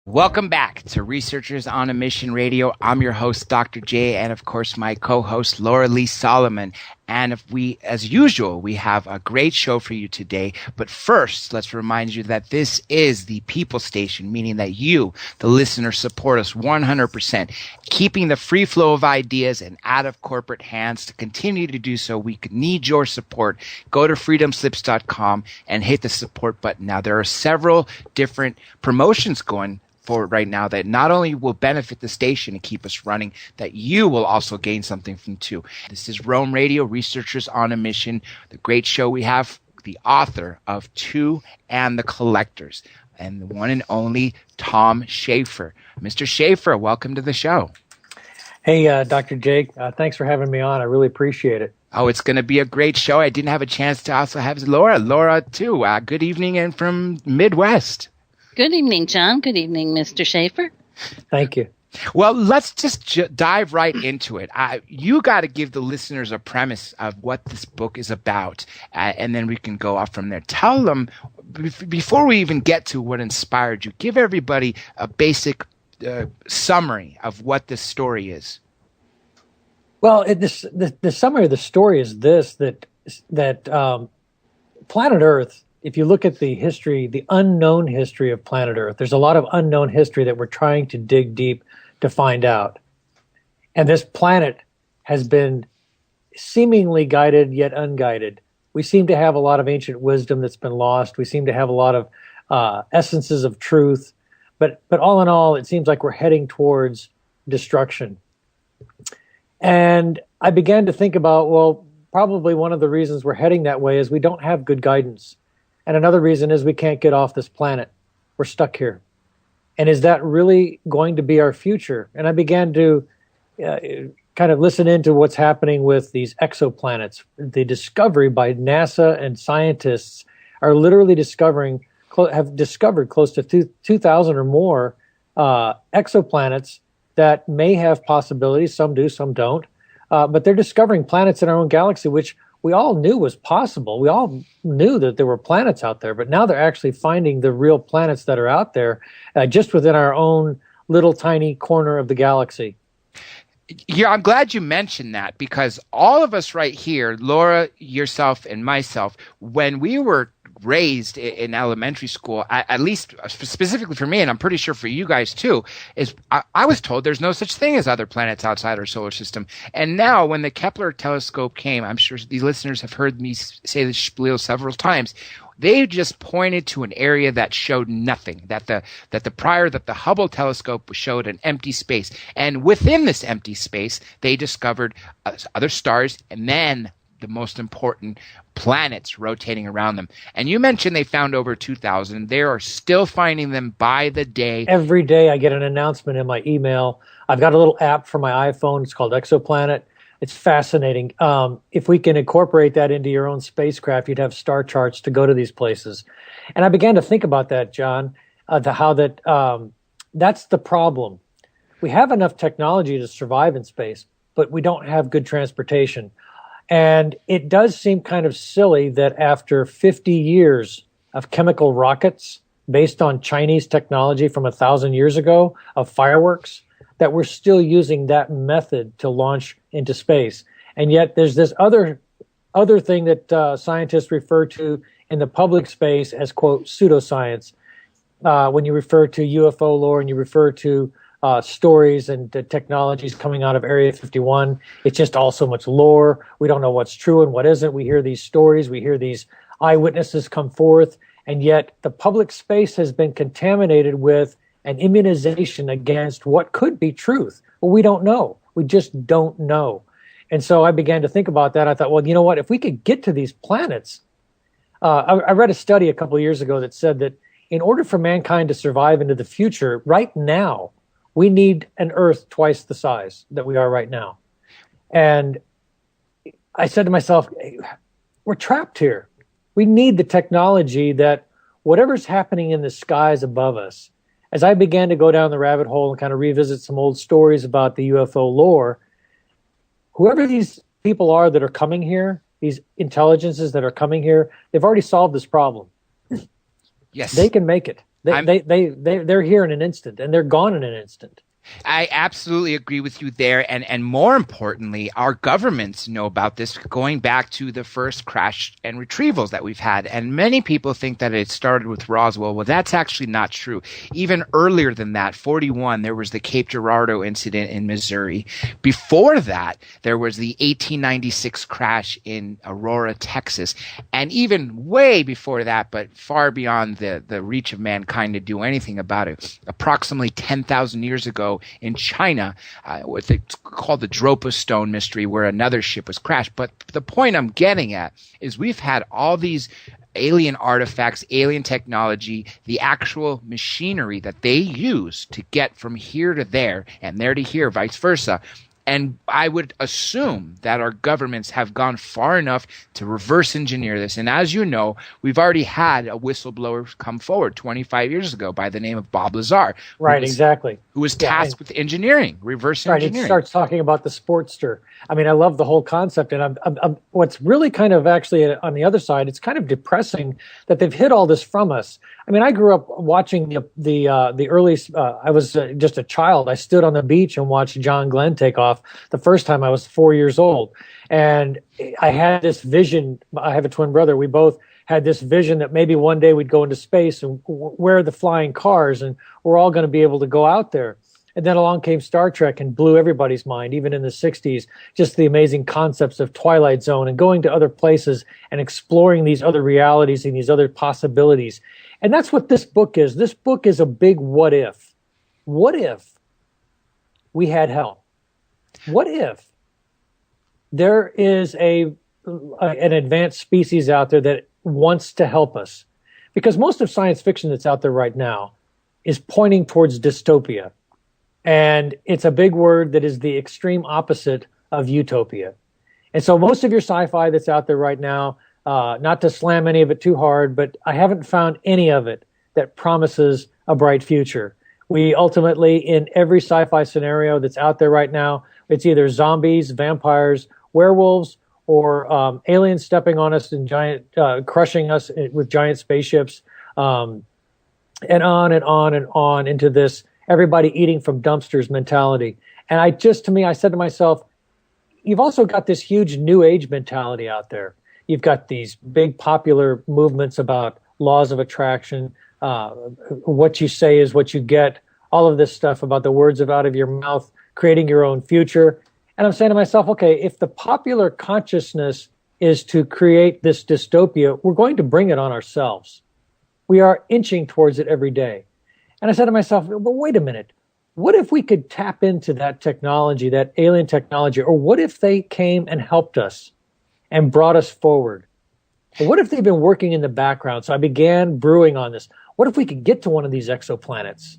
Welcome back to Researchers on a Mission Radio. I'm your host, Dr. J, and of course, my co-host, Laura Lee Solomon. And as usual, we have a great show for you today. But first, let's remind you that this is the People Station, meaning that you, the listener, support us 100%, keeping the free flow of ideas and out of corporate hands. To continue to do so, we need your support. Go to freedomslips.com and hit the support button. Now, there are several different promotions going for right now that not only will benefit the station and keep us running, that you will also gain something from too. This is Rome Radio, Researchers on a Mission, the great show we have, the author of Two and the Collectors, and the one and only Tom Schaefer. Mr. Schaefer, welcome to the show. Hey, Dr. Jake, thanks for having me on. I really appreciate it. Oh, it's going to be a great show. I didn't have a chance to also have Laura too. Good evening, and from Midwest. Good evening, John. Good evening, Mr. Schaefer. Thank you. Well, let's just dive right into it. You got to give the listeners a premise of what this book is about, and then we can go off from there. Tell them, before we even get to what inspired you, give everybody a basic summary of what this story is. Well, the summary of the story is this, that planet Earth, if you look at the history, the unknown history of planet Earth, there's a lot of unknown history that we're trying to dig deep to find out. And this planet has been seemingly guided yet unguided. We seem to have a lot of ancient wisdom that's been lost. We seem to have a lot of essences of truth. But all in all, it seems like we're heading towards destruction. And I began to think about, well, probably one of the reasons we're heading that way is we don't have good guidance. And another reason is we can't get off this planet. We're stuck here. And is that really going to be our future? And I began to kind of listen into what's happening with these exoplanets. The discovery by NASA and scientists are literally have discovered close to 2,000 or more exoplanets that may have possibilities. Some do, some don't. But they're discovering planets in our own galaxy, which we all knew was possible. We all knew that there were planets out there, but now they're actually finding the real planets that are out there just within our own little tiny corner of the galaxy. Yeah, I'm glad you mentioned that, because all of us right here, Laura, yourself, and myself, when we were raised in elementary school, at least specifically for me, and I'm pretty sure for you guys too, is I was told there's no such thing as other planets outside our solar system. And now when the Kepler telescope came, I'm sure the listeners have heard me say this spiel several times, they just pointed to an area that showed nothing, that the Hubble telescope showed an empty space. And within this empty space, they discovered other stars, and then the most important planets rotating around them. And you mentioned they found over 2,000. They are still finding them by the day. Every day I get an announcement in my email. I've got a little app for my iPhone. It's called Exoplanet. It's fascinating. If we can incorporate that into your own spacecraft, you'd have star charts to go to these places. And I began to think about that, John, that's the problem. We have enough technology to survive in space, but we don't have good transportation. And it does seem kind of silly that after 50 years of chemical rockets based on Chinese technology from 1,000 years ago of fireworks, that we're still using that method to launch into space. And yet there's this other thing that scientists refer to in the public space as, quote, pseudoscience. When you refer to UFO lore and you refer to stories and technologies coming out of Area 51. It's just all so much lore. We don't know what's true and what isn't. We hear these stories. We hear these eyewitnesses come forth. And yet the public space has been contaminated with an immunization against what could be truth. Well, we don't know. We just don't know. And so I began to think about that. I thought, well, you know what? If we could get to these planets, I read a study a couple of years ago that said that in order for mankind to survive into the future, right now, we need an Earth twice the size that we are right now. And I said to myself, hey, we're trapped here. We need the technology that whatever's happening in the skies above us, as I began to go down the rabbit hole and kind of revisit some old stories about the UFO lore, whoever these people are that are coming here, these intelligences that are coming here, they've already solved this problem. Yes. They can make it. They're here in an instant, and they're gone in an instant. I absolutely agree with you there. And more importantly, our governments know about this going back to the first crash and retrievals that we've had. And many people think that it started with Roswell. Well, that's actually not true. Even earlier than that, 41, there was the Cape Girardeau incident in Missouri. Before that, there was the 1896 crash in Aurora, Texas. And even way before that, but far beyond the reach of mankind to do anything about it, approximately 10,000 years ago, in China, what's called the Dropa Stone mystery, where another ship was crashed. But the point I'm getting at is we've had all these alien artifacts, alien technology, the actual machinery that they use to get from here to there and there to here, vice versa. And I would assume that our governments have gone far enough to reverse engineer this. And as you know, we've already had a whistleblower come forward 25 years ago by the name of Bob Lazar. Right, exactly. Who was tasked with engineering, reverse engineering. Right, it starts talking about the Sportster. I mean, I love the whole concept. And I'm what's really kind of actually on the other side, it's kind of depressing that they've hid all this from us. I mean, I grew up watching the early, I was just a child. I stood on the beach and watched John Glenn take off the first time I was 4 years old. And I had this vision. I have a twin brother. We both had this vision that maybe one day we'd go into space and wear the flying cars and we're all going to be able to go out there. And then along came Star Trek and blew everybody's mind, even in the 60s, just the amazing concepts of Twilight Zone and going to other places and exploring these other realities and these other possibilities. And that's what this book is. This book is a big what if. What if we had help? What if there is an advanced species out there that wants to help us? Because most of science fiction that's out there right now is pointing towards dystopia. And it's a big word that is the extreme opposite of utopia. And so most of your sci-fi that's out there right now, not to slam any of it too hard, but I haven't found any of it that promises a bright future. We ultimately, in every sci-fi scenario that's out there right now, it's either zombies, vampires, werewolves, or aliens stepping on us and crushing us with giant spaceships, and on and on and on into this everybody eating from dumpsters mentality. And I said to myself, you've also got this huge new age mentality out there. You've got these big popular movements about laws of attraction, what you say is what you get, all of this stuff about the words out of your mouth, creating your own future. And I'm saying to myself, okay, if the popular consciousness is to create this dystopia, we're going to bring it on ourselves. We are inching towards it every day. And I said to myself, well, wait a minute. What if we could tap into that technology, that alien technology, or what if they came and helped us and brought us forward? Or what if they've been working in the background? So I began brewing on this. What if we could get to one of these exoplanets?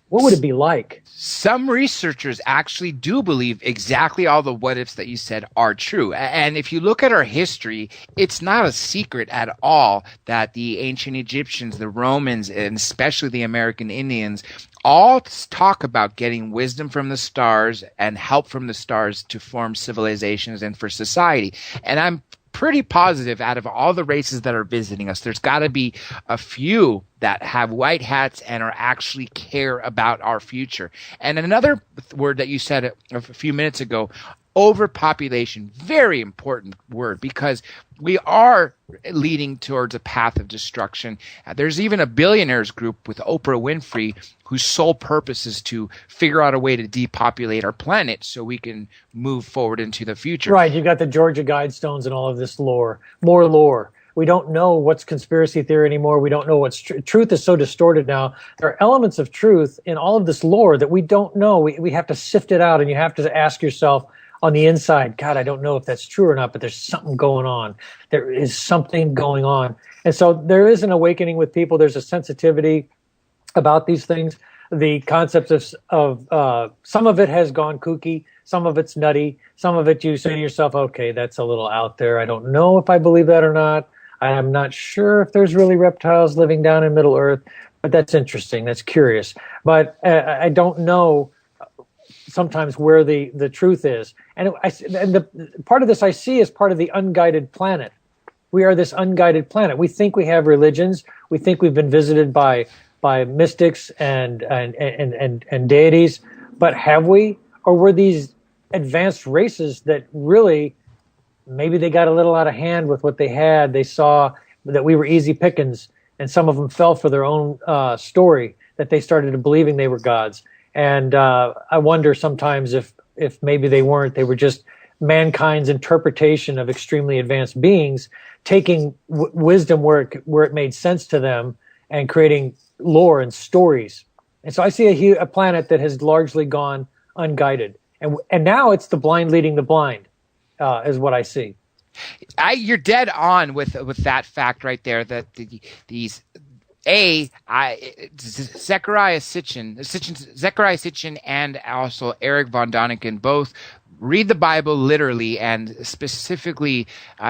What would it be like? Some researchers actually do believe exactly all the what ifs that you said are true. And if you look at our history, it's not a secret at all that the ancient Egyptians, the Romans, and especially the American Indians all talk about getting wisdom from the stars and help from the stars to form civilizations and for society. And I'm pretty positive out of all the races that are visiting us, there's got to be a few that have white hats and are actually care about our future. And another word that you said a few minutes ago, overpopulation, very important word, because we are leading towards a path of destruction. There's even a billionaires group with Oprah Winfrey whose sole purpose is to figure out a way to depopulate our planet so we can move forward into the future. Right. You've got the Georgia Guidestones and all of this lore, more lore. We don't know what's conspiracy theory anymore. We don't know what's truth is so distorted now. There are elements of truth in all of this lore that we don't know. We have to sift it out, and you have to ask yourself on the inside, God, I don't know if that's true or not, but there's something going on. There is something going on. And so there is an awakening with people. There's a sensitivity about these things. The concepts of some of it has gone kooky. Some of it's nutty. Some of it you say to yourself, okay, that's a little out there. I don't know if I believe that or not. I'm not sure if there's really reptiles living down in Middle Earth, but that's interesting. That's curious. But I don't know sometimes where the truth is. And the part of this I see as part of the unguided planet. We are this unguided planet. We think we have religions. We think we've been visited by by mystics and deities. But have we, or were these advanced races that really maybe they got a little out of hand with what they had? They saw that we were easy pickings, and some of them fell for their own story, that they started believing they were gods. And I wonder sometimes if maybe they weren't. They were just mankind's interpretation of extremely advanced beings, taking wisdom where it made sense to them and creating lore and stories. And so I see a planet that has largely gone unguided. And now it's the blind leading the blind, is what I see. You're dead on with that fact right there, that Zecharia Sitchin and also Eric von Däniken both read the Bible literally, and specifically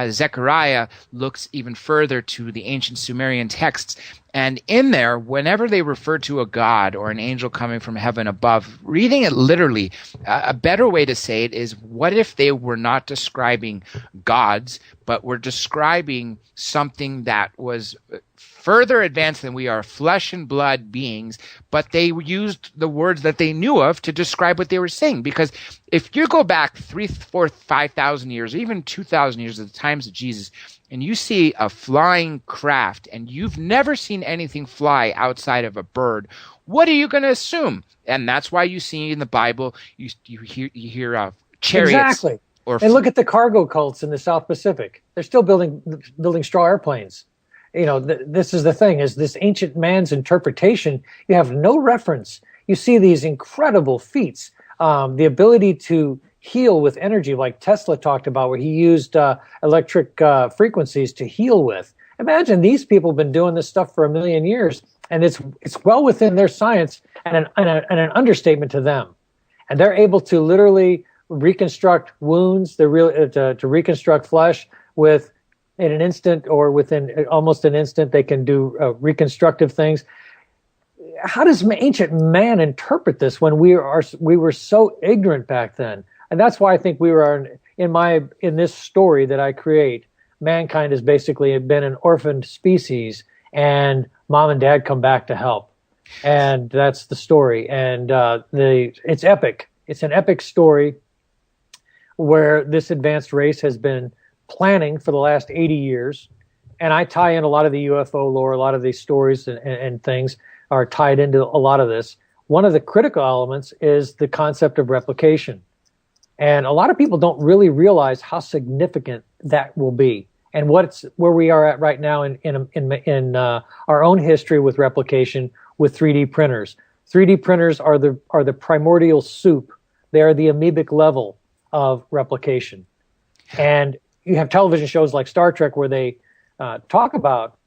Zechariah looks even further to the ancient Sumerian texts. And in there, whenever they refer to a god or an angel coming from heaven above, reading it literally, a better way to say it is, what if they were not describing gods, but were describing something that was further advanced than we are, flesh and blood beings, but they used the words that they knew of to describe what they were saying? Because if you go back 3,000, 4,000, 5,000 years, or even 2,000 years at the times of Jesus, and you see a flying craft, and you've never seen anything fly outside of a bird, what are you going to assume? And that's why you see in the Bible, you hear chariots. Exactly. And look at the cargo cults in the South Pacific. They're still building straw airplanes. You know, this is the thing, is this ancient man's interpretation. You have no reference. You see these incredible feats, the ability to heal with energy, like Tesla talked about, where he used electric frequencies to heal with. Imagine these people have been doing this stuff for 1 million years, and it's well within their science and an understatement to them. And they're able to literally reconstruct wounds, to reconstruct flesh in an instant, or within almost an instant. They can do reconstructive things. How does ancient man interpret this when we were so ignorant back then? And that's why I think we were in this story that I create. Mankind has basically been an orphaned species, and mom and dad come back to help, and that's the story. And it's epic. It's an epic story where this advanced race has been planning for the last 80 years. And I tie in a lot of the UFO lore, a lot of these stories and things are tied into a lot of this. One of the critical elements is the concept of replication. And a lot of people don't really realize how significant that will be, and where we are at right now in our own history with replication with 3D printers. 3D printers are the primordial soup. They are the amoebic level of replication. And you have television shows like Star Trek where they talk about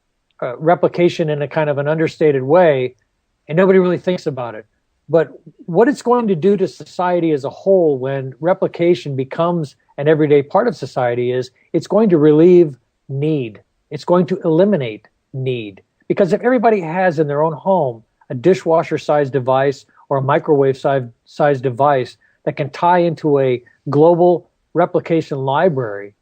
replication in a kind of an understated way, and nobody really thinks about it. But what it's going to do to society as a whole when replication becomes an everyday part of society is it's going to relieve need. It's going to eliminate need. Because if everybody has in their own home a dishwasher-sized device or a microwave-sized device that can tie into a global replication library,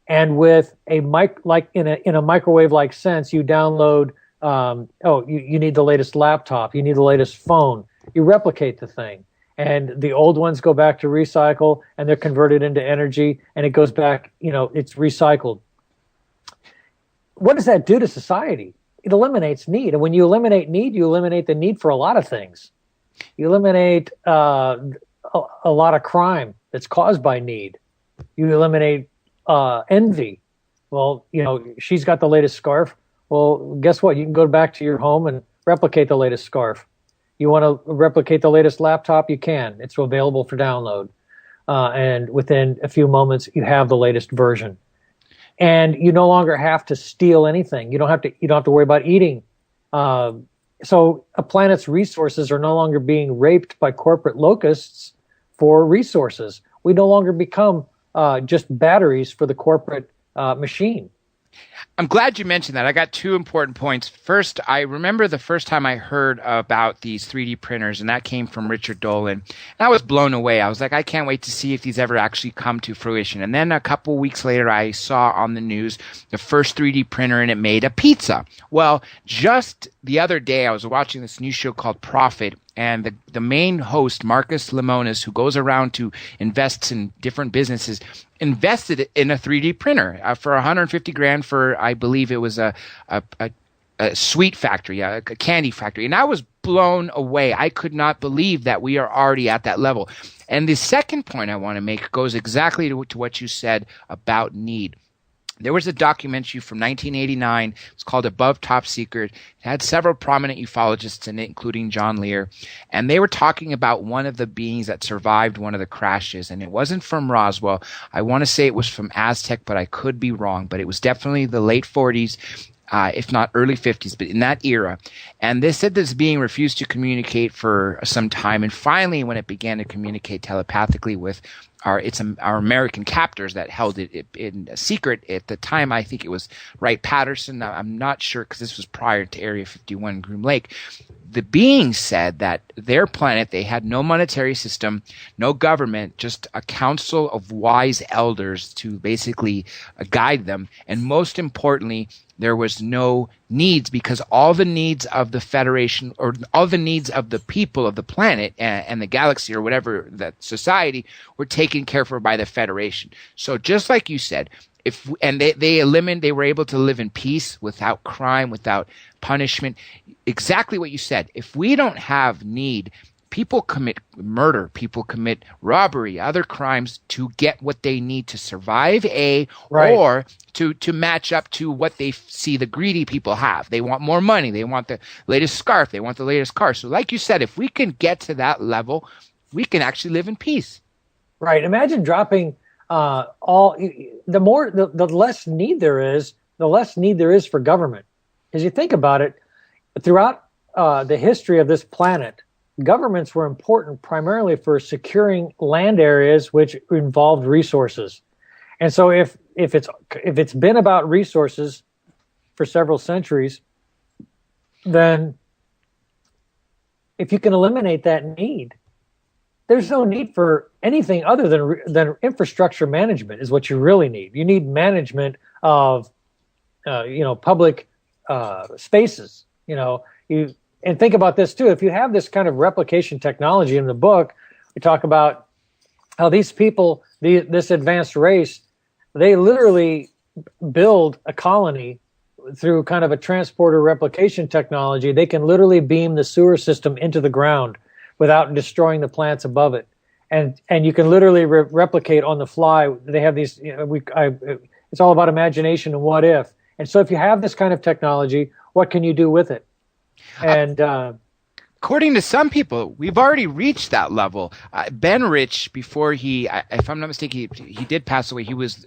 and with a in a microwave-like sense, you download, you need the latest laptop, you need the latest phone, you replicate the thing. And the old ones go back to recycle, and they're converted into energy, and it goes back, it's recycled. What does that do to society? It eliminates need. And when you eliminate need, you eliminate the need for a lot of things. You eliminate a lot of crime that's caused by need. You eliminate envy. Well, she's got the latest scarf. Well, guess what? You can go back to your home and replicate the latest scarf. You want to replicate the latest laptop? You can. It's available for download. And within a few moments, you have the latest version. And you no longer have to steal anything. You don't have to worry about eating. So a planet's resources are no longer being raped by corporate locusts for resources. We no longer become just batteries for the corporate machine. I'm glad you mentioned that. I got two important points. First, I remember the first time I heard about these 3D printers, and that came from Richard Dolan. And I was blown away. I was like, I can't wait to see if these ever actually come to fruition. And then a couple weeks later, I saw on the news the first 3D printer, and it made a pizza. Well, just the other day, I was watching this new show called Profit, and the main host, Marcus Lemonis, who goes around to invest in different businesses, invested in a 3D printer for 150 grand for, I believe it was a sweet factory, a candy factory. And I was blown away. I could not believe that we are already at that level. And the second point I want to make goes exactly to what you said about need. There was a documentary from 1989. It's called Above Top Secret. It had several prominent ufologists in it, including John Lear. And they were talking about one of the beings that survived one of the crashes. And it wasn't from Roswell. I want to say it was from Aztec, but I could be wrong. But it was definitely the late 40s. If not early 50s, but in that era. And they said this being refused to communicate for some time. And finally, when it began to communicate telepathically with our American captors that held it in a secret at the time, I think it was Wright-Patterson. I'm not sure because this was prior to Area 51 in Groom Lake. The beings said that their planet, they had no monetary system, no government, just a council of wise elders to basically guide them. And most importantly, there was no needs because all the needs of the Federation or all the needs of the people of the planet and the galaxy or whatever that society were taken care of by the Federation. So just like you said, they were able to live in peace without crime, without punishment. Exactly what you said. If we don't have need, people commit murder, people commit robbery, other crimes to get what they need to survive, or to match up to what they see the greedy people have. They want more money. They want the latest scarf. They want the latest car. So like you said, if we can get to that level, we can actually live in peace. Right. Imagine dropping the less need there is, the less need there is for government. As you think about it, throughout the history of this planet, governments were important primarily for securing land areas which involved resources. And so if it's been about resources for several centuries, then if you can eliminate that need, there's no need for anything other than infrastructure management is what you really need. You need management of public spaces. And think about this too. If you have this kind of replication technology in the book, we talk about how these people, this advanced race, they literally build a colony through kind of a transporter replication technology. They can literally beam the sewer system into the ground without destroying the plants above it. And you can literally replicate on the fly. They have these, it's all about imagination and what if. And so if you have this kind of technology, what can you do with it? And according to some people, we've already reached that level. Ben Rich, before if I'm not mistaken, he did pass away. He was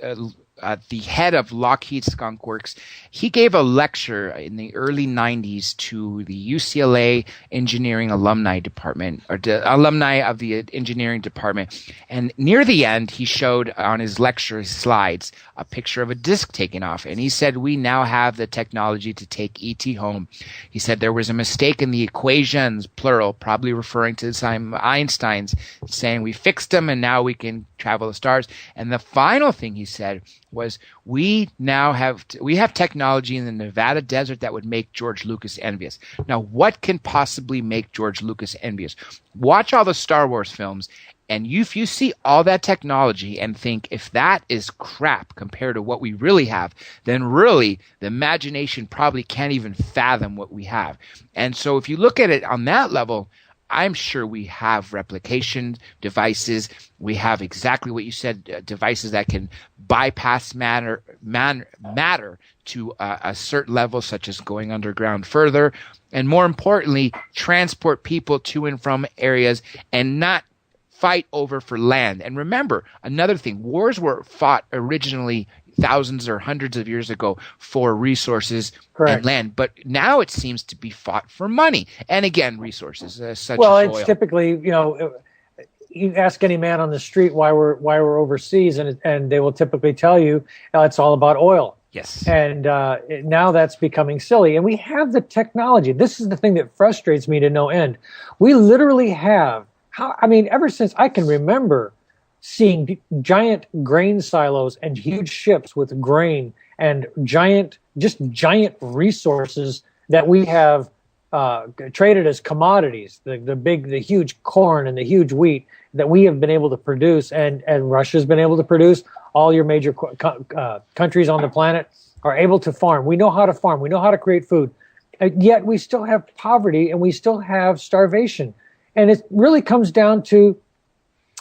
the head of Lockheed Skunk Works. He gave a lecture in the early 90s to the UCLA Engineering Alumni Department, or the alumni of the engineering department. And near the end, he showed on his lecture slides a picture of a disc taken off. And he said, we now have the technology to take ET home. He said there was a mistake in the equations, plural, probably referring to Einstein's, saying we fixed them and now we can travel the stars. And the final thing he said was, we have technology in the Nevada desert that would make George Lucas envious. Now, what can possibly make George Lucas envious? Watch all the Star Wars films, and if you see all that technology and think, if that is crap compared to what we really have, then really the imagination probably can't even fathom what we have. And so if you look at it on that level, I'm sure we have replication devices. We have exactly what you said, devices that can bypass matter to a certain level, such as going underground further, and more importantly, transport people to and from areas and not fight over for land. And remember, another thing, wars were fought originally thousands or hundreds of years ago for resources and land, but now it seems to be fought for money and again resources such as oil. It's typically, you ask any man on the street why we're overseas, and they will typically tell you it's all about oil. Yes. And now that's becoming silly. And we have the technology. This is the thing that frustrates me to no end. We literally have, ever since I can remember seeing giant grain silos and huge ships with grain and giant resources that we have traded as commodities, the huge corn and the huge wheat that we have been able to produce, and Russia's been able to produce. All your major countries on the planet are able to farm. We know how to farm. We know how to create food. Yet we still have poverty and we still have starvation. And it really comes down to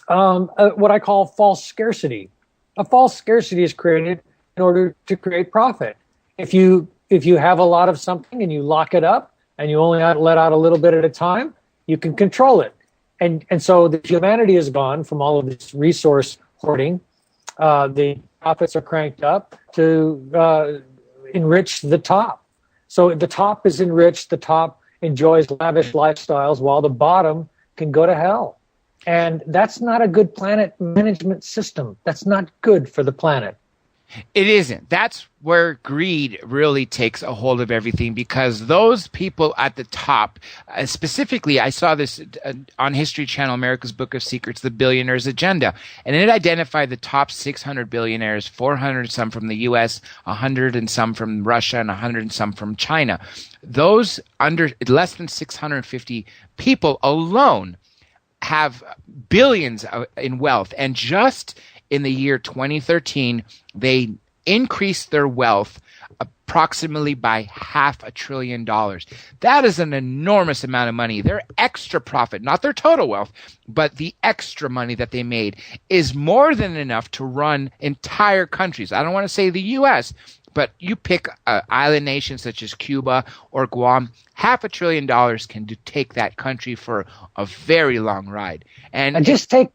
what I call false scarcity. A false scarcity is created in order to create profit. If you have a lot of something and you lock it up and you only let out a little bit at a time, you can control it. And so the humanity is gone from all of this resource hoarding. The profits are cranked up to enrich the top. So the top is enriched, the top enjoys lavish lifestyles while the bottom can go to hell. And that's not a good planet management system. That's not good for the planet. It isn't. That's where greed really takes a hold of everything, because those people at the top, specifically, I saw this on History Channel, America's Book of Secrets, The Billionaire's Agenda, and it identified the top 600 billionaires, 400 some from the U.S., 100 and some from Russia, and 100 and some from China. Those under less than 650 people alone have billions in wealth, and just in the year 2013, they increased their wealth approximately by $500 billion. That is an enormous amount of money. Their extra profit, not their total wealth, but the extra money that they made is more than enough to run entire countries. I don't want to say the U.S., but you pick an island nation such as Cuba or Guam, $500 billion can take that country for a very long ride. And just take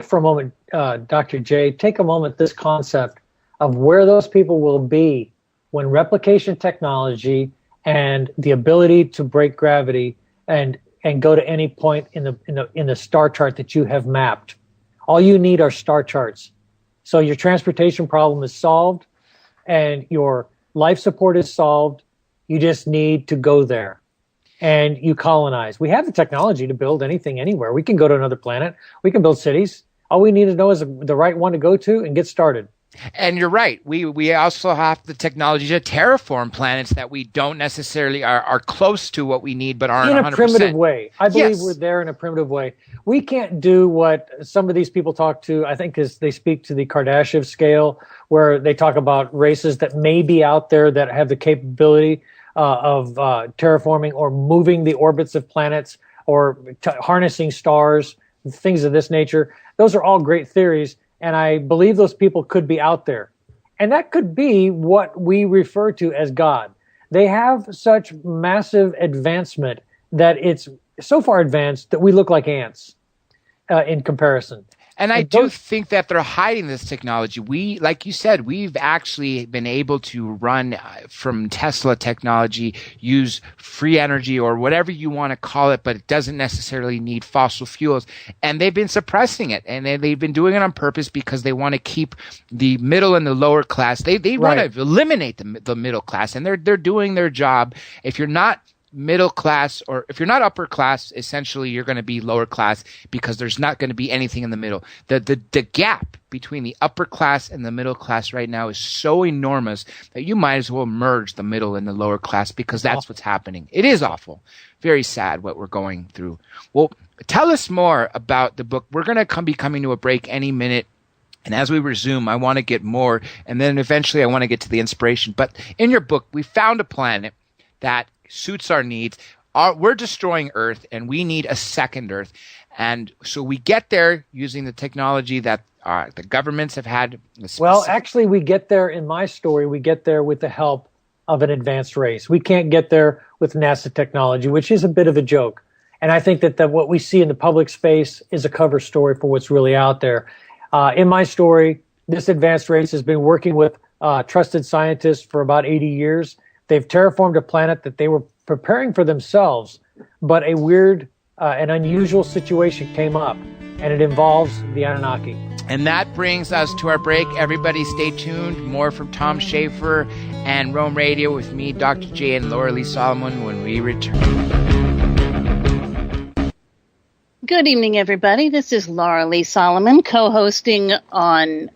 for a moment, Dr. J, take a moment, this concept of where those people will be when replication technology and the ability to break gravity and go to any point in the star chart that you have mapped. All you need are star charts. So your transportation problem is solved and your life support is solved. You just need to go there and you colonize. We have the technology to build anything anywhere. We can go to another planet. We can build cities. All we need to know is the right one to go to and get started. And you're right. We also have the technology to terraform planets that we don't necessarily are close to what we need, but aren't 100%. In a primitive way. I believe Yes. we're there in a primitive way. We can't do what some of these people talk to, I think, is they speak to the Kardashev scale, where they talk about races that may be out there that have the capability of terraforming or moving the orbits of planets or harnessing stars, things of this nature. Those are all great theories. And I believe those people could be out there. And that could be what we refer to as God. They have such massive advancement that it's so far advanced that we look like ants in comparison. And I do think that they're hiding this technology. We, like you said, we've actually been able to run from Tesla technology, use free energy or whatever you want to call it, but it doesn't necessarily need fossil fuels. And they've been suppressing it. And they've been doing it on purpose because they want to keep the middle and the lower class. They want to eliminate the middle class. And they're doing their job. If you're not middle class, or if you're not upper class, essentially you're going to be lower class because there's not going to be anything in the middle. The gap between the upper class and the middle class right now is so enormous that you might as well merge the middle and the lower class, because that's what's happening. It is awful. Very sad what we're going through. Well, tell us more about the book. We're going to be coming to a break any minute. And as we resume, I want to get more, and then eventually I want to get to the inspiration. But in your book, we found a planet that suits our needs. We're destroying Earth, and we need a second Earth. And so we get there using the technology that the governments have had. Well, actually, we get there, in my story, we get there with the help of an advanced race. We can't get there with NASA technology, which is a bit of a joke. And I think that what we see in the public space is a cover story for what's really out there. In my story, this advanced race has been working with trusted scientists for about 80 years. They've terraformed a planet that they were preparing for themselves, but a weird and unusual situation came up, and it involves the Anunnaki. And that brings us to our break. Everybody stay tuned. More from Tom Schaefer and Rome Radio with me, Dr. J, and Laura Lee Solomon when we return. Good evening, everybody. This is Laura Lee Solomon, co-hosting on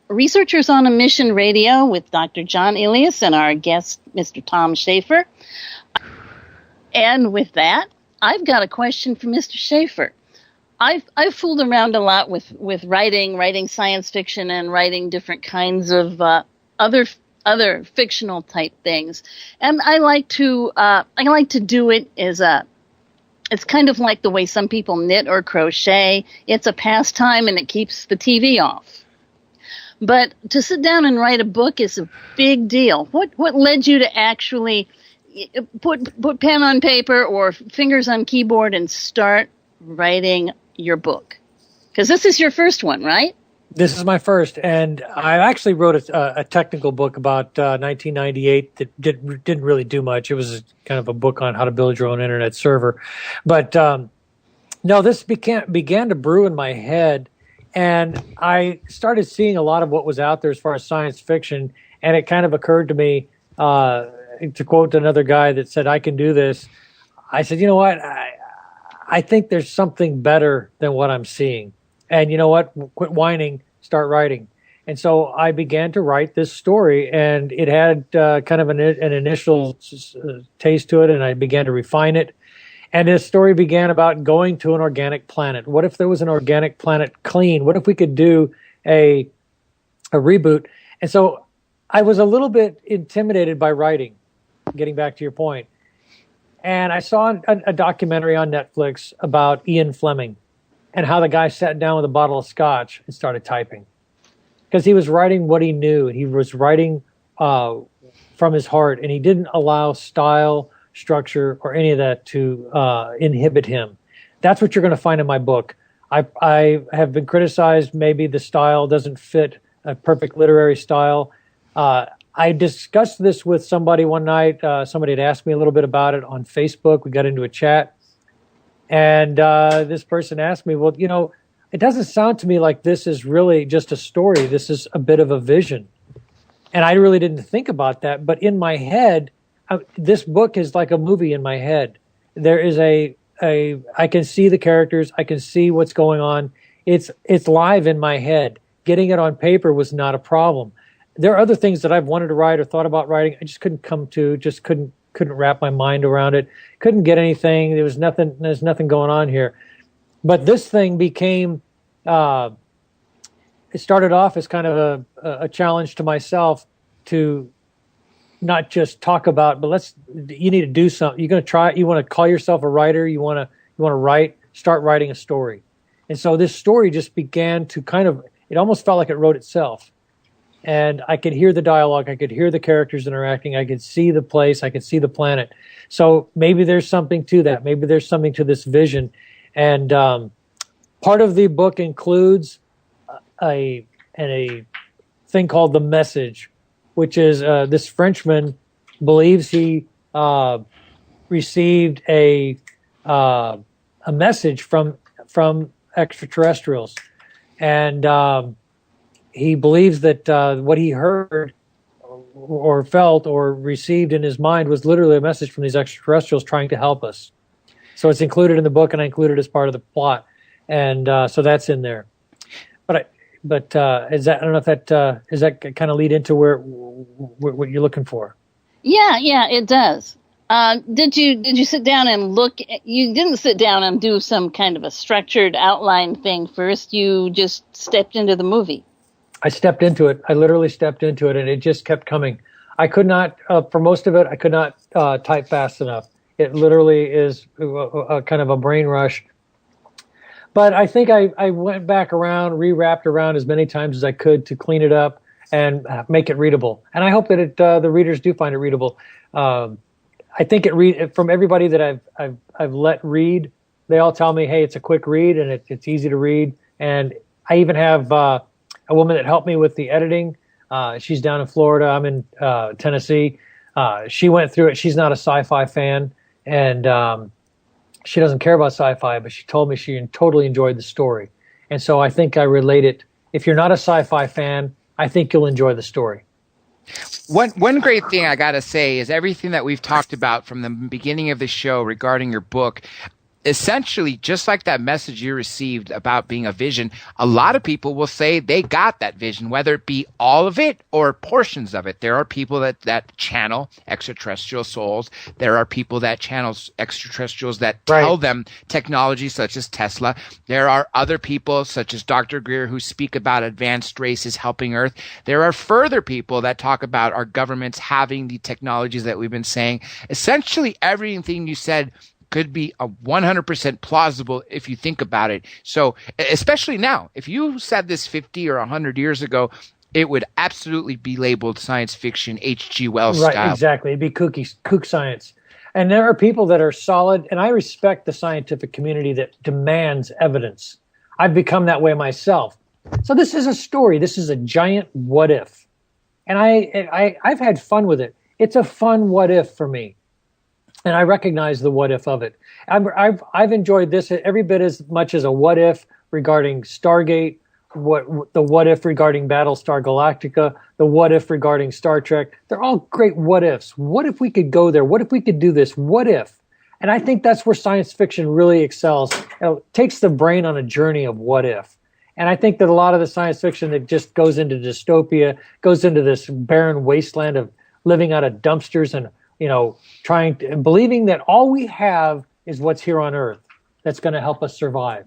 Researchers on a Mission Radio with Dr. John Ilias and our guest, Mr. Tom Schaefer. And with that, I've got a question for Mr. Schaefer. I've fooled around a lot with writing science fiction and writing different kinds of other fictional type things, and I like to do it as it's kind of like the way some people knit or crochet. It's a pastime and it keeps the TV off. But to sit down and write a book is a big deal. What led you to actually put pen on paper or fingers on keyboard and start writing your book? Because this is your first one, right? This is my first, and I actually wrote a technical book about 1998 that didn't really do much. It was kind of a book on how to build your own internet server. But no, this began to brew in my head, and I started seeing a lot of what was out there as far as science fiction, and it kind of occurred to me, to quote another guy that said, "I can do this." I said, you know what? I think there's something better than what I'm seeing. And you know what? Quit whining, start writing. And so I began to write this story, and it had kind of an initial taste to it, and I began to refine it. And this story began about going to an organic planet. What if there was an organic planet clean? What if we could do a reboot? And so I was a little bit intimidated by writing, getting back to your point. And I saw a documentary on Netflix about Ian Fleming and how the guy sat down with a bottle of scotch and started typing. Because he was writing what he knew. He was writing from his heart, and he didn't allow style, structure, or any of that to inhibit him. That's what you're going to find in my book. I have been criticized. Maybe the style doesn't fit a perfect literary style. I discussed this with somebody one night. Somebody had asked me a little bit about it on Facebook. We got into a chat. And this person asked me, well, you know, it doesn't sound to me like this is really just a story. This is a bit of a vision. And I really didn't think about that. But in my head, this book is like a movie in my head. There is I can see the characters. I can see what's going on. It's live in my head. Getting it on paper was not a problem. There are other things that I've wanted to write or thought about writing. I just couldn't couldn't wrap my mind around it. Couldn't get anything. There's nothing going on here. But this thing became, it started off as kind of a challenge to myself to not just talk about, but you need to do something. You're going to try, you want to call yourself a writer. You want to write, start writing a story. And so this story just began to it almost felt like it wrote itself. And I could hear the dialogue. I could hear the characters interacting. I could see the place. I could see the planet. So maybe there's something to that. Maybe there's something to this vision. And part of the book includes a thing called The Message, which is this Frenchman believes he received a message from extraterrestrials. And he believes that what he heard or felt or received in his mind was literally a message from these extraterrestrials trying to help us. So it's included in the book, and I included it as part of the plot, and so that's in there. But is that, I don't know if that does that kind of lead into what you're looking for? Yeah, it does. Did you sit down and look? You didn't sit down and do some kind of a structured outline thing first. You just stepped into the movie. I stepped into it. I literally stepped into it, and it just kept coming. I could not, for most of it, I could not type fast enough. It literally is a kind of a brain rush. But I think I went back around, rewrapped around as many times as I could to clean it up and make it readable. And I hope that the readers do find it readable. I think from everybody that I've let read, they all tell me, hey, it's a quick read and it's easy to read. And I even have a woman that helped me with the editing. She's down in Florida. I'm in Tennessee. She went through it. She's not a sci-fi fan, and she doesn't care about sci-fi, but she told me she totally enjoyed the story. And so I think I relate it If you're not a sci-fi fan, I think you'll enjoy the story. One great thing I got to say is everything that we've talked about from the beginning of the show regarding your book, essentially, just like that message you received about being a vision, a lot of people will say they got that vision, whether it be all of it or portions of it. There are people that channel extraterrestrial souls. There are people that channel extraterrestrials that tell them technology such as Tesla. There are other people such as Dr. Greer who speak about advanced races helping Earth. There are further people that talk about our governments having the technologies that we've been saying. Essentially, everything you said could be a 100% plausible if you think about it. So, especially now, if you said this 50 or 100 years ago, it would absolutely be labeled science fiction, H.G. Wells style. Right, exactly. It'd be kook science. And there are people that are solid, and I respect the scientific community that demands evidence. I've become that way myself. So this is a story. This is a giant what if. And I've had fun with it. It's a fun what if for me. And I recognize the what if of it. I've enjoyed this every bit as much as a what if regarding Stargate, the what if regarding Battlestar Galactica, the what if regarding Star Trek. They're all great what ifs. What if we could go there? What if we could do this? What if? And I think that's where science fiction really excels. It takes the brain on a journey of what if. And I think that a lot of the science fiction that just goes into dystopia, goes into this barren wasteland of living out of dumpsters and believing that all we have is what's here on Earth that's going to help us survive.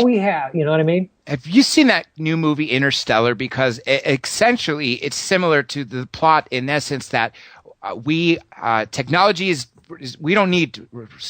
We have, you know what I mean? Have you seen that new movie Interstellar? Because essentially it's similar to the plot in essence that technology is, we don't need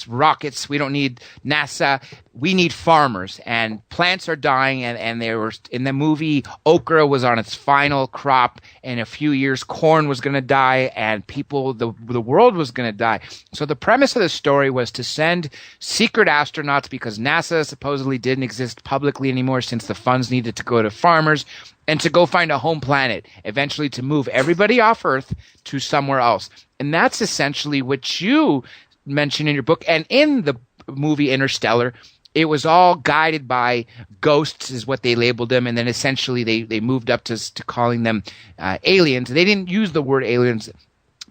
rockets. We don't need NASA. We need farmers, and plants are dying. And they were in the movie, okra was on its final crop. In a few years, corn was going to die, and the world was going to die. So the premise of the story was to send secret astronauts, because NASA supposedly didn't exist publicly anymore since the funds needed to go to farmers, and to go find a home planet, eventually to move everybody off Earth to somewhere else. And that's essentially what you mentioned in your book. And in the movie Interstellar, it was all guided by ghosts, is what they labeled them. And then essentially they moved up to calling them aliens. They didn't use the word aliens,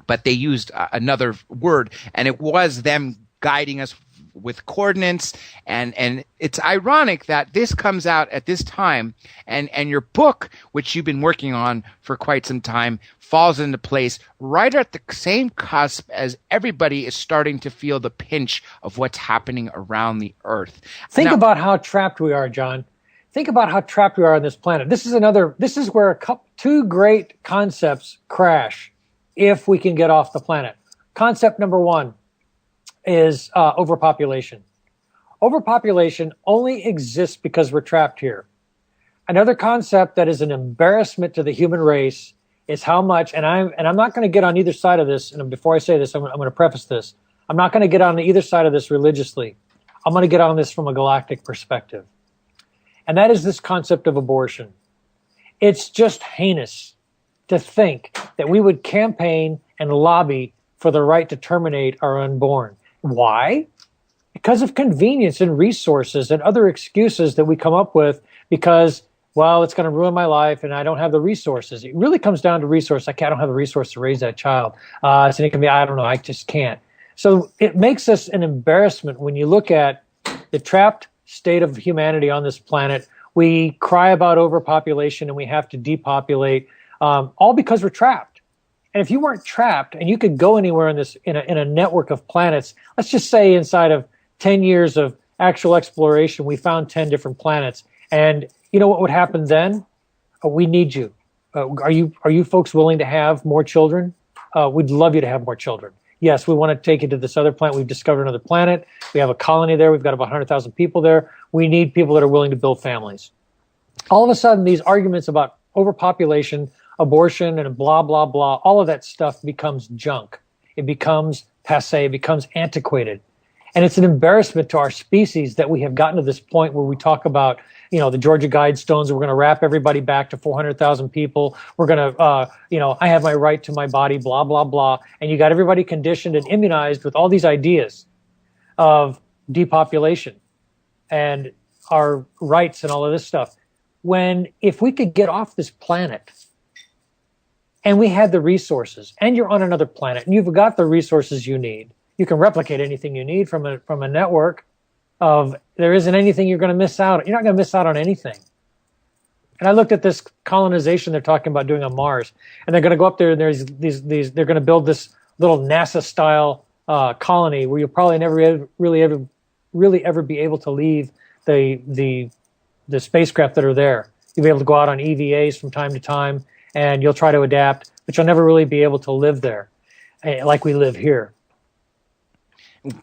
but they used another word. And it was them guiding us with coordinates, and it's ironic that this comes out at this time, and your book, which you've been working on for quite some time, falls into place right at the same cusp as everybody is starting to feel the pinch of what's happening around the Earth. Think about how trapped we are, John. Think about how trapped we are on this planet. This is where two great concepts crash if we can get off the planet. Concept number one is overpopulation. Overpopulation only exists because we're trapped here. Another concept that is an embarrassment to the human race is how much, and I'm not going to get on either side of this, and before I say this, I'm going to preface this. I'm not going to get on either side of this religiously. I'm going to get on this from a galactic perspective. And that is this concept of abortion. It's just heinous to think that we would campaign and lobby for the right to terminate our unborn. Why? Because of convenience and resources and other excuses that we come up with because, well, it's going to ruin my life and I don't have the resources. It really comes down to resource. I don't have the resource to raise that child. So it can be, I don't know, I just can't. So it makes us an embarrassment when you look at the trapped state of humanity on this planet. We cry about overpopulation and we have to depopulate, all because we're trapped. And if you weren't trapped and you could go anywhere in a network of planets, let's just say inside of 10 years of actual exploration, we found 10 different planets. And you know what would happen then? We need you. Are you folks willing to have more children? We'd love you to have more children. Yes, we want to take you to this other planet. We've discovered another planet. We have a colony there. We've got about 100,000 people there. We need people that are willing to build families. All of a sudden, these arguments about overpopulation, abortion, and blah, blah, blah, all of that stuff becomes junk. It becomes passé. It becomes antiquated. And it's an embarrassment to our species that we have gotten to this point where we talk about, the Georgia Guidestones. We're going to wrap everybody back to 400,000 people. We're going to, I have my right to my body, blah, blah, blah. And you got everybody conditioned and immunized with all these ideas of depopulation and our rights and all of this stuff. when if we could get off this planet and we had the resources, and you're on another planet and you've got the resources you need, you can replicate anything you need from a network of, there isn't anything you're going to miss out. You're not going to miss out on anything. And I looked at this colonization they're talking about doing on Mars, and they're going to go up there and there's these they're going to build this little NASA style colony where you'll probably never really ever be able to leave the spacecraft that are there. You'll be able to go out on EVAs from time to time, and you'll try to adapt, but you'll never really be able to live there like we live here.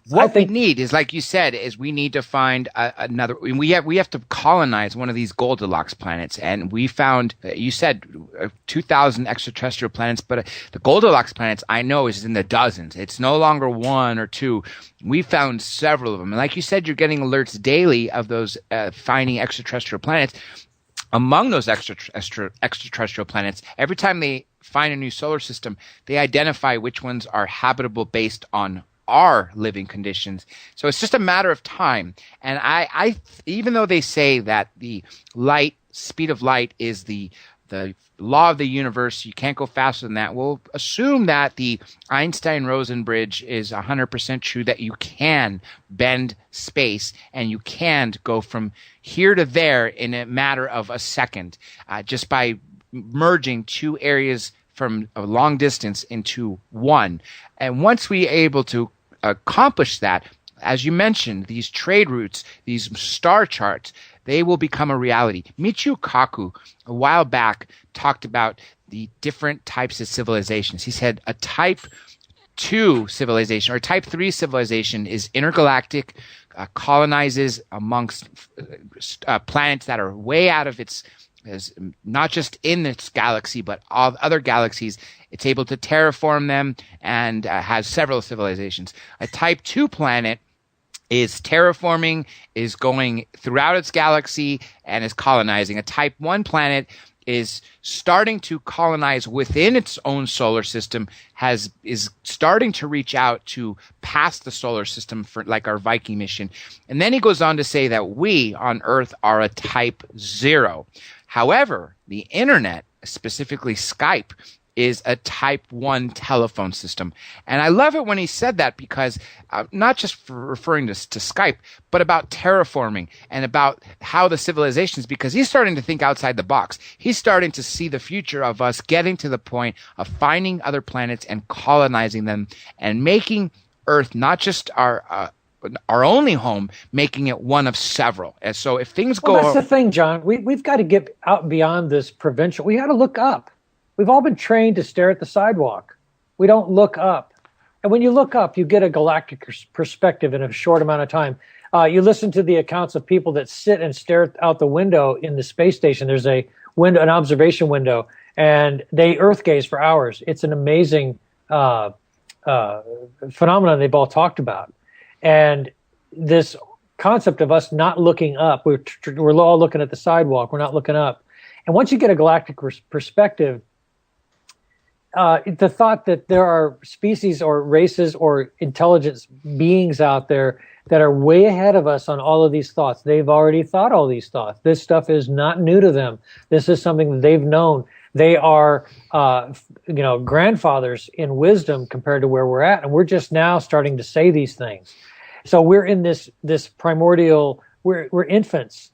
What we need is, like you said, is we need to find another. We have to colonize one of these Goldilocks planets, and we found. You said 2,000 extraterrestrial planets, but the Goldilocks planets I know is in the dozens. It's no longer one or two. We found several of them, and like you said, you're getting alerts daily of those finding extraterrestrial planets. Among those extraterrestrial planets, every time they find a new solar system, they identify which ones are habitable based on our living conditions. So it's just a matter of time. And I even though they say that the speed of light is the law of the universe, you can't go faster than that, we'll assume that the Einstein-Rosen bridge is 100% true, that you can bend space and you can go from here to there in a matter of a second, just by merging two areas from a long distance into one. And once we are able to accomplish that, as you mentioned, these trade routes, these star charts, they will become a reality. Michio Kaku, a while back, talked about the different types of civilizations. He said a type 2 civilization or type 3 civilization is intergalactic, colonizes amongst planets that are way out of its, not just in its galaxy, but all other galaxies. It's able to terraform them and has several civilizations. A type 2 planet is terraforming, is going throughout its galaxy, and is colonizing. A type 1 planet is starting to colonize within its own solar system, is starting to reach out to past the solar system, for like our Viking mission. And then he goes on to say that we on Earth are a type 0. However, the internet, specifically Skype, is a type 1 telephone system. And I love it when he said that, because not just for referring to Skype, but about terraforming and about how the civilizations, because he's starting to think outside the box. He's starting to see the future of us getting to the point of finding other planets and colonizing them and making Earth not just our only home, making it one of several. And so if things go... Well, that's the thing, John. We've got to get out beyond this provincial. We got to look up. We've all been trained to stare at the sidewalk. We don't look up. And when you look up, you get a galactic perspective in a short amount of time. You listen to the accounts of people that sit and stare out the window in the space station. There's a window, an observation window, and they earth gaze for hours. It's an amazing phenomenon they've all talked about. And this concept of us not looking up, we're all looking at the sidewalk, we're not looking up. And once you get a galactic perspective, the thought that there are species or races or intelligent beings out there that are way ahead of us on all of these thoughts. They've already thought all these thoughts. This stuff is not new to them. This is something that they've known. They are, grandfathers in wisdom compared to where we're at, and we're just now starting to say these things. So we're in this primordial. We're infants,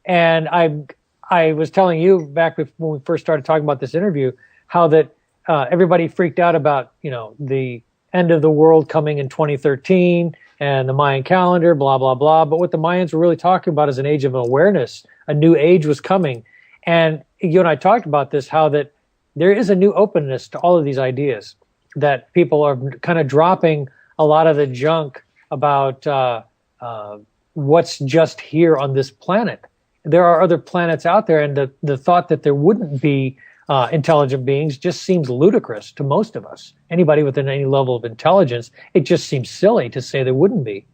and I was telling you back when we first started talking about this interview how that everybody freaked out about the end of the world coming in 2013 and the Mayan calendar, blah blah blah. But what the Mayans were really talking about is an age of awareness. A new age was coming, and you and I talked about this, how that there is a new openness to all of these ideas, that people are kind of dropping a lot of the junk about what's just here on this planet. There are other planets out there, and the thought that there wouldn't be intelligent beings just seems ludicrous to most of us. Anybody within any level of intelligence, it just seems silly to say there wouldn't be.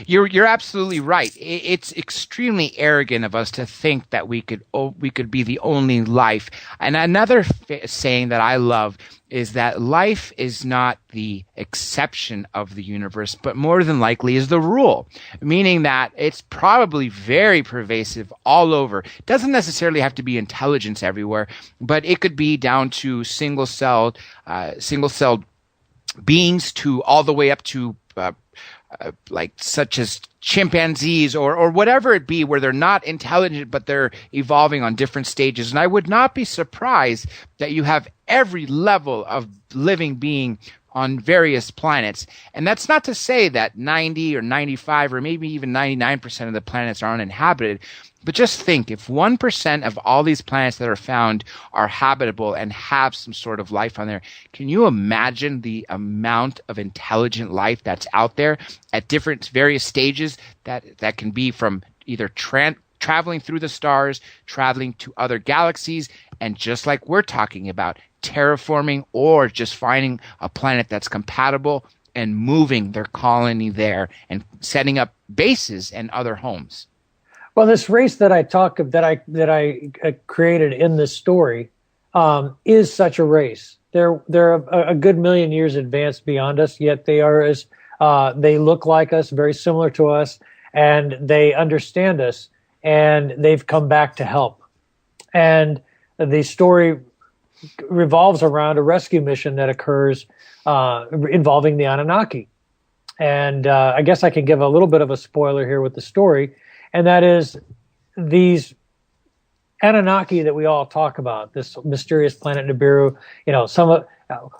You're absolutely right. It's extremely arrogant of us to think that we could be the only life. And another saying that I love is that life is not the exception of the universe, but more than likely is the rule, meaning that it's probably very pervasive all over. It doesn't necessarily have to be intelligence everywhere, but it could be down to single-celled beings to all the way up to like such as chimpanzees or whatever it be, where they're not intelligent, but they're evolving on different stages. And I would not be surprised that you have every level of living being on various planets. And that's not to say that 90 or 95 or maybe even 99% of the planets are uninhabited. But just think, if 1% of all these planets that are found are habitable and have some sort of life on there, can you imagine the amount of intelligent life that's out there at different various stages that can be from either traveling through the stars, traveling to other galaxies, and just like we're talking about, terraforming or just finding a planet that's compatible and moving their colony there and setting up bases and other homes? Well, this race that I talk of, that I created in this story, is such a race. They're a good million years advanced beyond us, yet they look like us, very similar to us, and they understand us, and they've come back to help. And the story revolves around a rescue mission that occurs involving the Anunnaki. And I guess I can give a little bit of a spoiler here with the story. And that is these Anunnaki that we all talk about, this mysterious planet Nibiru.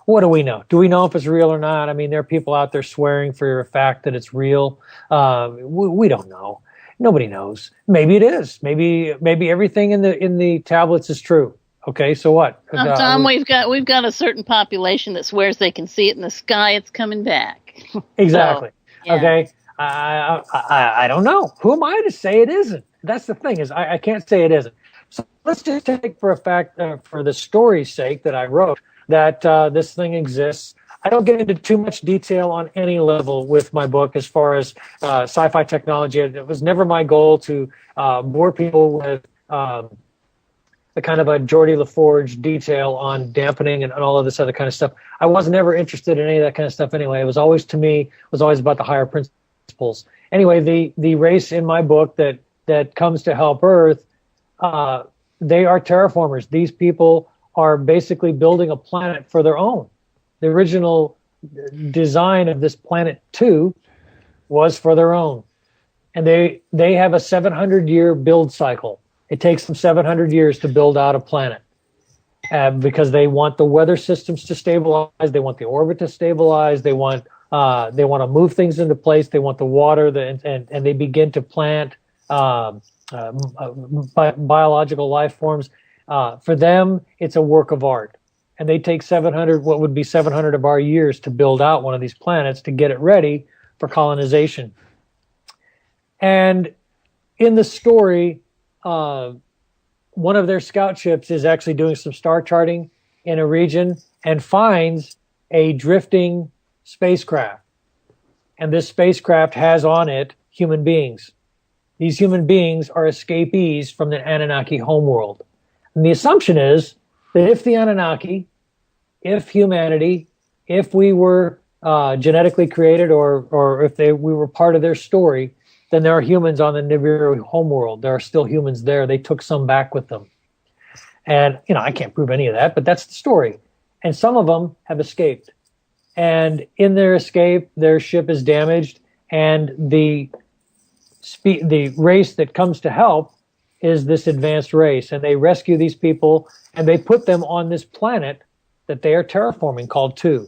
What do we know? Do we know if it's real or not? I mean, there are people out there swearing for a fact that it's real. We don't know. Nobody knows. Maybe it is. Maybe everything in the tablets is true. Okay, so what? Tom, we've got a certain population that swears they can see it in the sky. It's coming back. Exactly. So, yeah. Okay. I don't know. Who am I to say it isn't? That's the thing, is I can't say it isn't. So let's just take for a fact, for the story's sake that I wrote, that this thing exists. I don't get into too much detail on any level with my book as far as sci-fi technology. It was never my goal to bore people with the kind of a Geordie LaForge detail on dampening and all of this other kind of stuff. I was never interested in any of that kind of stuff anyway. It was always, to me, about the higher principles. Anyway, the race in my book that comes to help Earth, they are terraformers. These people are basically building a planet for their own. The original design of this planet 2 was for their own. And they have a 700-year build cycle. It takes them 700 years to build out a planet because they want the weather systems to stabilize. They want the orbit to stabilize. They want to move things into place. They want the water, and they begin to plant biological life forms. For them, it's a work of art. And they take 700 of our years to build out one of these planets to get it ready for colonization. And in the story, one of their scout ships is actually doing some star charting in a region and finds a drifting spacecraft. And this spacecraft has on it human beings. These human beings are escapees from the Anunnaki homeworld. And the assumption is that if the Anunnaki, if humanity, if we were genetically created or if we were part of their story, then there are humans on the Nibiru homeworld. There are still humans there. They took some back with them. And, I can't prove any of that, but that's the story. And some of them have escaped. And in their escape, their ship is damaged, and the race that comes to help is this advanced race. And they rescue these people, and they put them on this planet that they are terraforming called 2.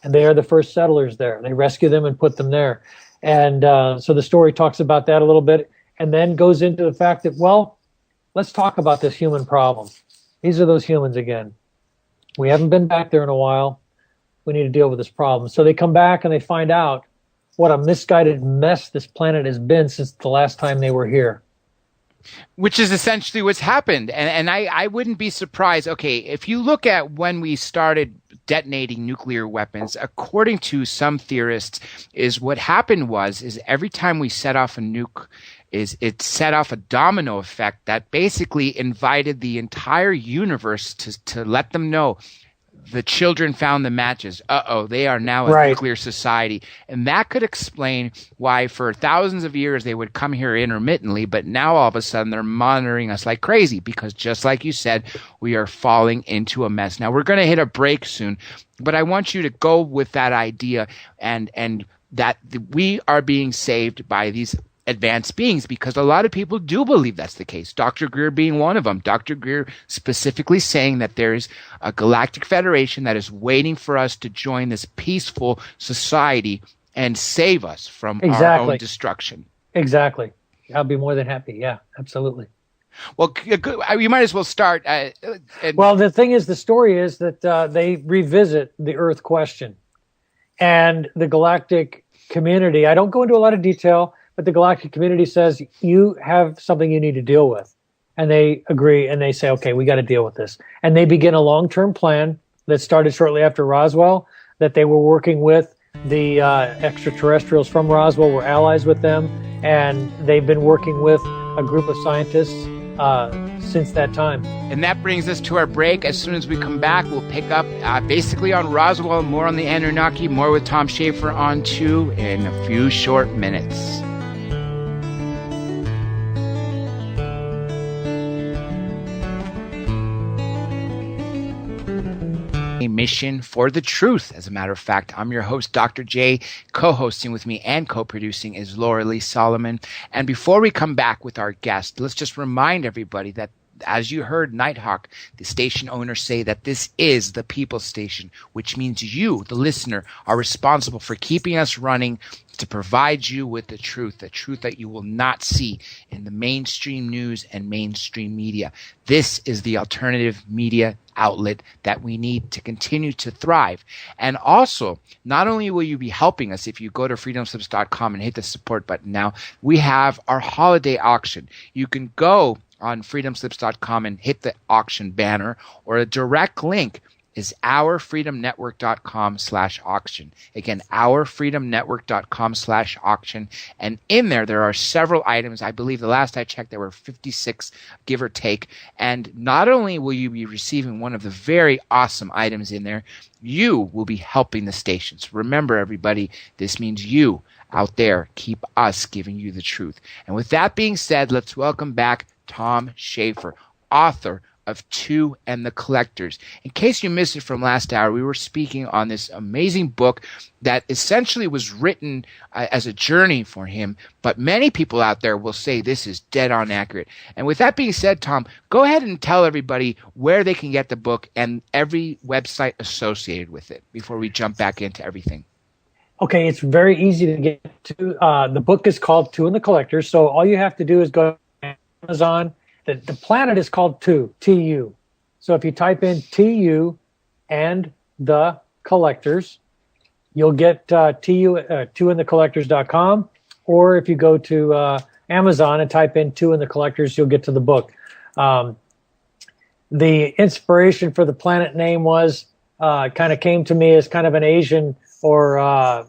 And they are the first settlers there. They rescue them and put them there. And so the story talks about that a little bit, and then goes into the fact that, well, let's talk about this human problem. These are those humans again. We haven't been back there in a while. We need to deal with this problem. So they come back and they find out what a misguided mess this planet has been since the last time they were here. Which is essentially what's happened. And I wouldn't be surprised. Okay, if you look at when we started detonating nuclear weapons, according to some theorists, is what happened is every time we set off a nuke, it set off a domino effect that basically invited the entire universe to let them know the children found the matches. They are now a nuclear society. And that could explain why for thousands of years they would come here intermittently, but now all of a sudden they're monitoring us like crazy because just like you said, we are falling into a mess. Now we're going to hit a break soon, but I want you to go with that idea and that we are being saved by these advanced beings, because a lot of people do believe that's the case. Dr. Greer being one of them. Dr. Greer specifically saying that there is a galactic federation that is waiting for us to join this peaceful society and save us from our own destruction. Exactly. I'll be more than happy. Yeah, absolutely. Well, you might as well start. Well, the thing is, the story is that they revisit the Earth question. And the galactic community, I don't go into a lot of detail, but the galactic community says, you have something you need to deal with. And they agree, and they say, okay, we got to deal with this. And they begin a long-term plan that started shortly after Roswell, that they were working with the extraterrestrials from Roswell, were allies with them, and they've been working with a group of scientists since that time. And that brings us to our break. As soon as we come back, we'll pick up basically on Roswell, more on the Anunnaki, more with Tom Schaefer on 2 in a few short minutes. A mission for the truth. As a matter of fact, I'm your host, Dr. J. Co-hosting with me and co-producing is Laura Lee Solomon. And before we come back with our guest, let's just remind everybody that as you heard Nighthawk, the station owner, say that this is the People's Station, which means you, the listener, are responsible for keeping us running to provide you with the truth that you will not see in the mainstream news and mainstream media. This is the alternative media outlet that we need to continue to thrive. And also, not only will you be helping us if you go to freedomslips.com and hit the support button now, we have our holiday auction. You can go on freedomslips.com and hit the auction banner, or a direct link is ourfreedomnetwork.com/auction. Again, ourfreedomnetwork.com/auction. And in there are several items. I believe the last I checked, there were 56, give or take. And not only will you be receiving one of the very awesome items in there, you will be helping the stations. Remember, everybody, this means you out there keep us giving you the truth. And with that being said, let's welcome back Tom Schaefer, author of 2 and the Collectors. In case you missed it from last hour, we were speaking on this amazing book that essentially was written as a journey for him, but many people out there will say this is dead on accurate. And with that being said, Tom, go ahead and tell everybody where they can get the book and every website associated with it before we jump back into everything. Okay, it's very easy to get to. The book is called 2 and the Collectors, so all you have to do is go to Amazon. The planet is called TU. So if you type in TU and the Collectors, you'll get 2andthecollectors.com. Or if you go to Amazon and type in 2 and the Collectors, you'll get to the book. The inspiration for the planet name was kind of came to me as kind of an Asian or a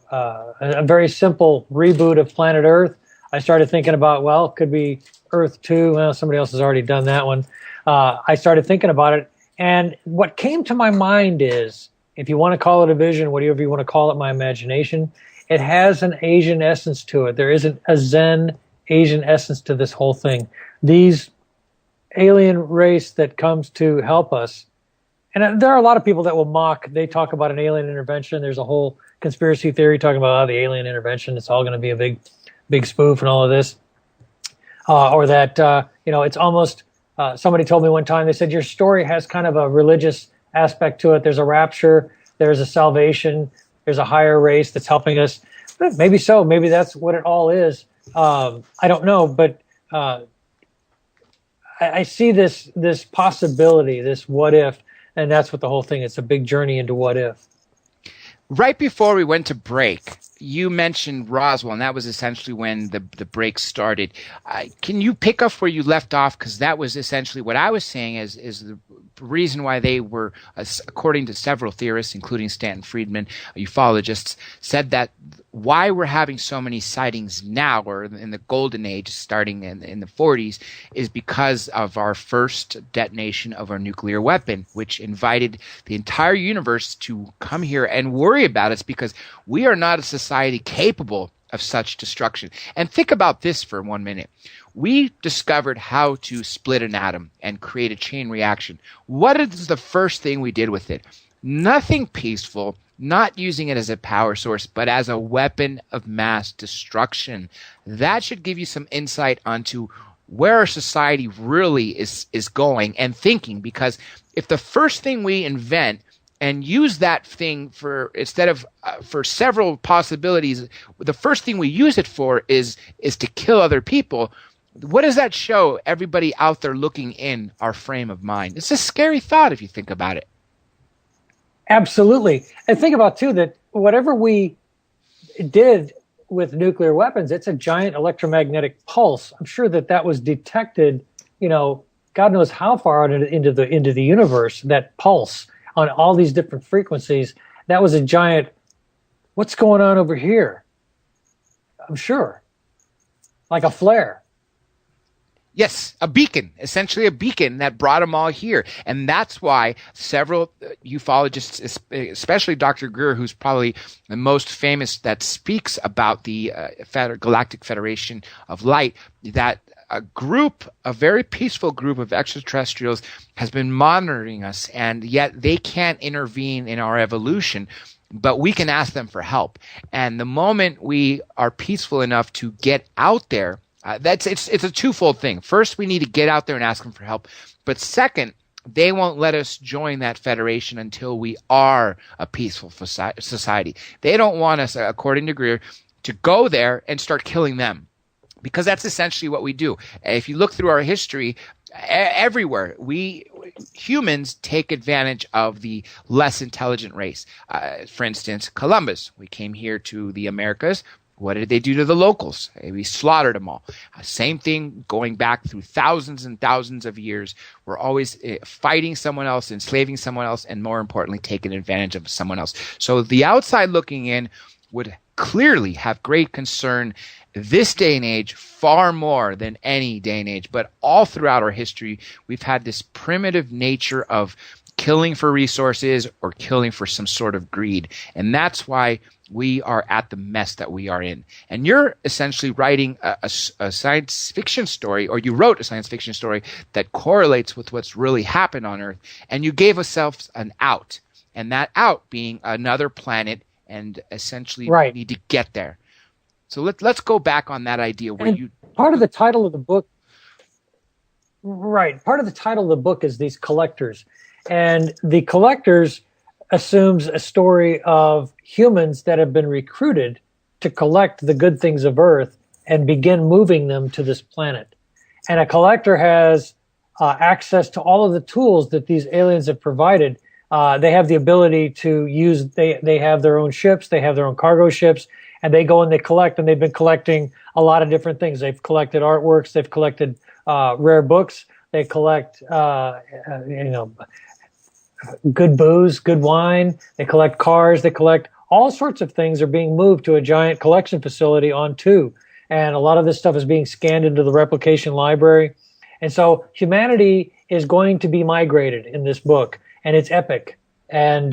very simple reboot of planet Earth. I started thinking about, well, it could be Earth 2. Well, somebody else has already done that one. I started thinking about it. And what came to my mind is, if you want to call it a vision, whatever you want to call it, my imagination, it has an Asian essence to it. There isn't a Zen Asian essence to this whole thing. These alien race that comes to help us, and there are a lot of people that will mock, they talk about an alien intervention. There's a whole conspiracy theory talking about the alien intervention. It's all going to be a big spoof and all of this. Or that, it's almost, somebody told me one time, they said, your story has kind of a religious aspect to it. There's a rapture, there's a salvation, there's a higher race that's helping us. Maybe so. Maybe that's what it all is. I don't know, but I see this possibility, this what if, and that's what the whole thing is. It's a big journey into what if. Right before we went to break, you mentioned Roswell, and that was essentially when the break started. Can you pick up where you left off? Because that was essentially what I was saying is the reason why they were, according to several theorists, including Stanton Friedman, ufologists, said that why we're having so many sightings now, or in the golden age starting in the 40s, is because of our first detonation of our nuclear weapon, which invited the entire universe to come here and worry about us, because we are not a society capable of such destruction. And think about this for 1 minute. We discovered how to split an atom and create a chain reaction. What is the first thing we did with it? Nothing peaceful, not using it as a power source, but as a weapon of mass destruction. That should give you some insight onto where our society really is going and thinking, because if the first thing we invent and use that thing for, instead of for several possibilities, the first thing we use it for is to kill other people, what does that show everybody out there looking in our frame of mind? It's a scary thought if you think about it. Absolutely. And think about, too, that whatever we did with nuclear weapons, it's a giant electromagnetic pulse. I'm sure that was detected, God knows how far out into the universe, that pulse on all these different frequencies. That was a giant, what's going on over here? I'm sure. Like a flare. Yes, a beacon, essentially a beacon that brought them all here. And that's why several ufologists, especially Dr. Greer, who's probably the most famous, that speaks about the Galactic Federation of Light, that a very peaceful group of extraterrestrials has been monitoring us, and yet they can't intervene in our evolution, but we can ask them for help. And the moment we are peaceful enough to get out there, it's a twofold thing. First, we need to get out there and ask them for help. But second, they won't let us join that federation until we are a peaceful society. They don't want us, according to Greer, to go there and start killing them, because that's essentially what we do. If you look through our history, everywhere, we humans take advantage of the less intelligent race. For instance, Columbus. We came here to the Americas. What did they do to the locals? We slaughtered them all. Same thing going back through thousands and thousands of years. We're always fighting someone else, enslaving someone else, and more importantly, taking advantage of someone else. So the outside looking in would clearly have great concern this day and age, far more than any day and age. But all throughout our history, we've had this primitive nature of killing for resources or killing for some sort of greed. And that's why we are at the mess that we are in. And you're essentially writing a science fiction story, or you wrote a science fiction story that correlates with what's really happened on Earth. And you gave ourselves an out, and that out being another planet, and essentially we need to get there. So let's go back on that idea where part of the title of the book, part of the title of the book is these collectors. And the collectors assumes a story of humans that have been recruited to collect the good things of Earth and begin moving them to this planet. And a collector has access to all of the tools that these aliens have provided. They have the ability to use, they have their own ships, they have their own cargo ships, and they go and they collect, and they've been collecting a lot of different things. They've collected artworks, they've collected rare books, they collect, good booze, good wine, they collect cars, they collect all sorts of things are being moved to a giant collection facility on two. And a lot of this stuff is being scanned into the replication library. And so humanity is going to be migrated in this book, and it's epic. And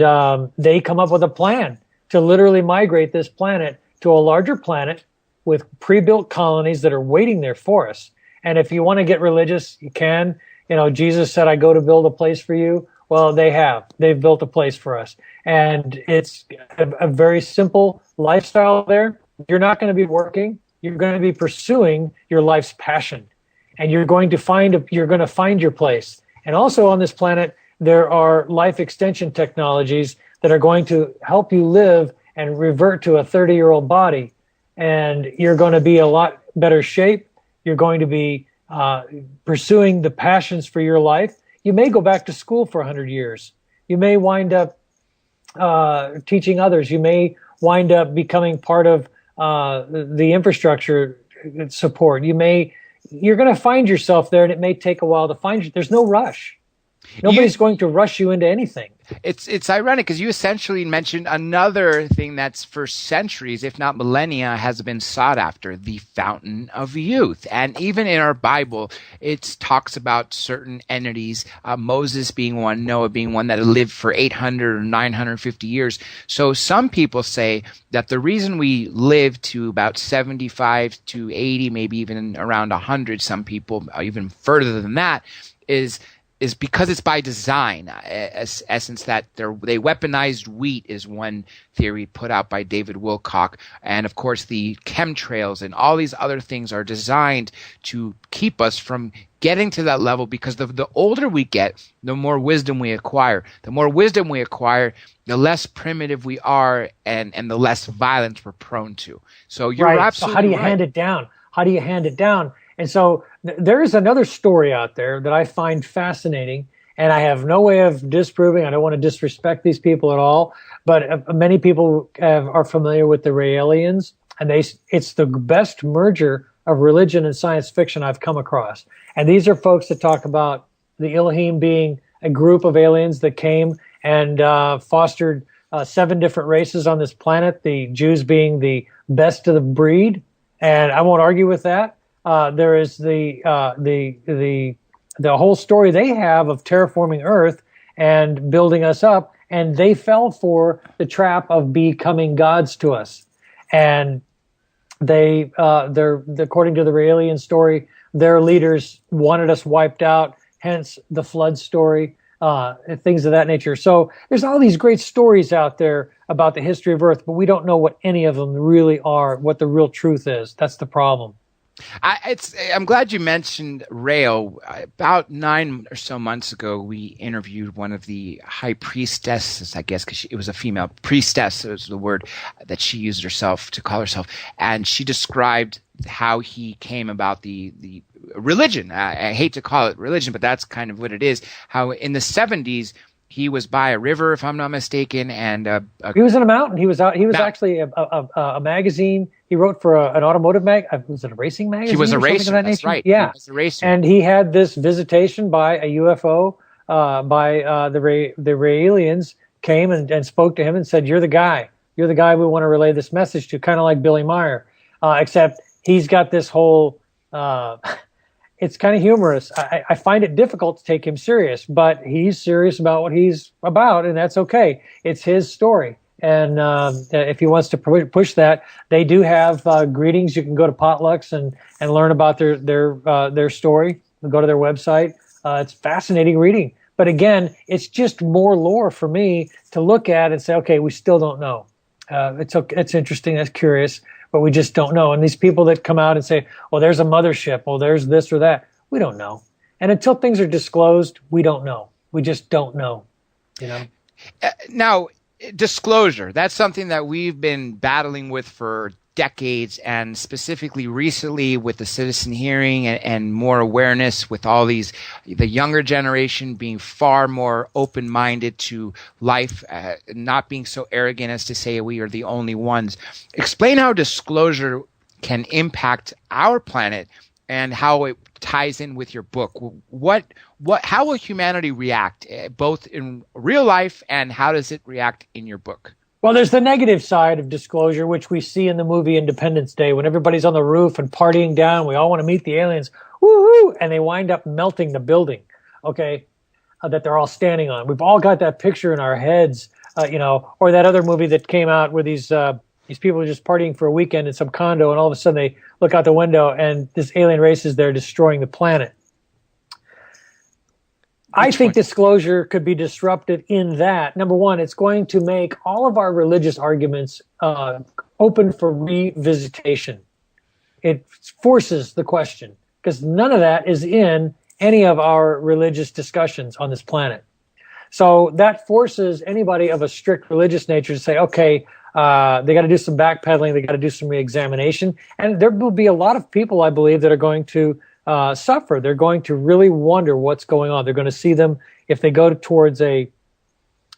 they come up with a plan to literally migrate this planet to a larger planet with pre-built colonies that are waiting there for us. And if you want to get religious, you can. Jesus said, I go to build a place for you. Well, they've built a place for us. And it's a very simple lifestyle there. You're not going to be working. You're going to be pursuing your life's passion, and you're going to find your place. And also on this planet, there are life extension technologies that are going to help you live and revert to a 30-year-old body. And you're going to be a lot better shape. You're going to be pursuing the passions for your life. You may go back to school for 100 years. You may wind up teaching others. You may wind up becoming part of the infrastructure support. You're going to find yourself there, and it may take a while to find you. There's no rush. Nobody's going to rush you into anything. It's ironic because you essentially mentioned another thing that's for centuries, if not millennia, has been sought after, the fountain of youth. And even in our Bible, it talks about certain entities, Moses being one, Noah being one, that lived for 800 or 950 years. So some people say that the reason we live to about 75 to 80, maybe even around 100, some people even further than that, is because it's by design. Essence that they weaponized wheat is one theory put out by David Wilcock. And of course, the chemtrails and all these other things are designed to keep us from getting to that level, because the older we get, the more wisdom we acquire. The more wisdom we acquire, the less primitive we are and the less violence we're prone to. So you're absolutely So how do you right. hand it down? How do you hand it down? And so there is another story out there that I find fascinating, and I have no way of disproving. I don't want to disrespect these people at all, but many people are familiar with the Raelians, and it's the best merger of religion and science fiction I've come across. And these are folks that talk about the Elohim being a group of aliens that came and fostered 7 different races on this planet, the Jews being the best of the breed. And I won't argue with that. There is the whole story they have of terraforming Earth and building us up, and they fell for the trap of becoming gods to us. And they're according to the Raelian story, their leaders wanted us wiped out, hence the flood story, things of that nature. So there's all these great stories out there about the history of Earth, but we don't know what any of them really are, what the real truth is. That's the problem. I'm glad you mentioned Rael. About 9 or so months ago, we interviewed one of the high priestesses, I guess, because it was a female priestess, was the word that she used herself to call herself, and she described how he came about the religion. I hate to call it religion, but that's kind of what it is. How in the 70s, he was by a river, if I'm not mistaken, and he was in a mountain. He was out. He was actually a magazine. He wrote for an automotive was it a racing magazine? He was a racer. That's right. Yeah, he was a racer. And he had this visitation by a UFO. By the Raelians came and spoke to him and said, "You're the guy. You're the guy we want to relay this message to." Kind of like Billy Meyer, except he's got this whole. It's kind of humorous. I find it difficult to take him serious, but he's serious about what he's about, and that's okay. It's his story. And if he wants to push that, they do have greetings. You can go to potlucks and learn about their story. Go to their website. It's fascinating reading. But again, it's just more lore for me to look at and say, okay, we still don't know. It's interesting. That's curious. But we just don't know. And these people that come out and say, well, there's a mothership, well, there's this or that, we don't know. And until things are disclosed, we don't know. We just don't know, you know? Now, disclosure, that's something that we've been battling with for decades, and specifically recently with the citizen hearing and more awareness with all the younger generation being far more open-minded to life, not being so arrogant as to say we are the only ones. Explain how disclosure can impact our planet and how it ties in with your book. How will humanity react, both in real life, and how does it react in your book? Well, there's the negative side of disclosure, which we see in the movie Independence Day, when everybody's on the roof and partying down. We all want to meet the aliens, woohoo, and they wind up melting the building, okay, that they're all standing on. We've all got that picture in our heads, or that other movie that came out where these people are just partying for a weekend in some condo, and all of a sudden they look out the window and this alien race is there destroying the planet. I think disclosure could be disrupted in that. Number one, it's going to make all of our religious arguments open for revisitation. It forces the question, because none of that is in any of our religious discussions on this planet. So that forces anybody of a strict religious nature to say, okay, they got to do some backpedaling, they got to do some reexamination. And there will be a lot of people, I believe, that are going to suffer. They're going to really wonder what's going on. They're going to see them, if they go towards a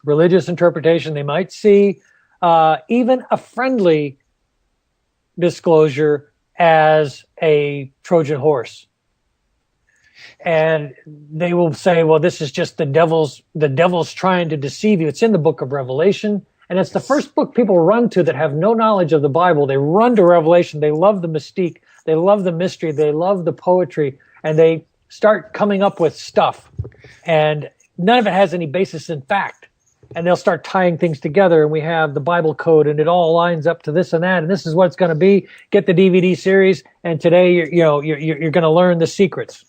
religious interpretation, they might see even a friendly disclosure as a Trojan horse. And they will say, well, this is just the devil's trying to deceive you. It's in the book of Revelation. And it's the first book people run to that have no knowledge of the Bible. They run to Revelation. They love the mystique. They love the mystery. They love the poetry. And they start coming up with stuff. And none of it has any basis in fact. And they'll start tying things together. And we have the Bible code, and it all lines up to this and that. And this is what it's going to be. Get the DVD series. And today, you're going to learn the secrets.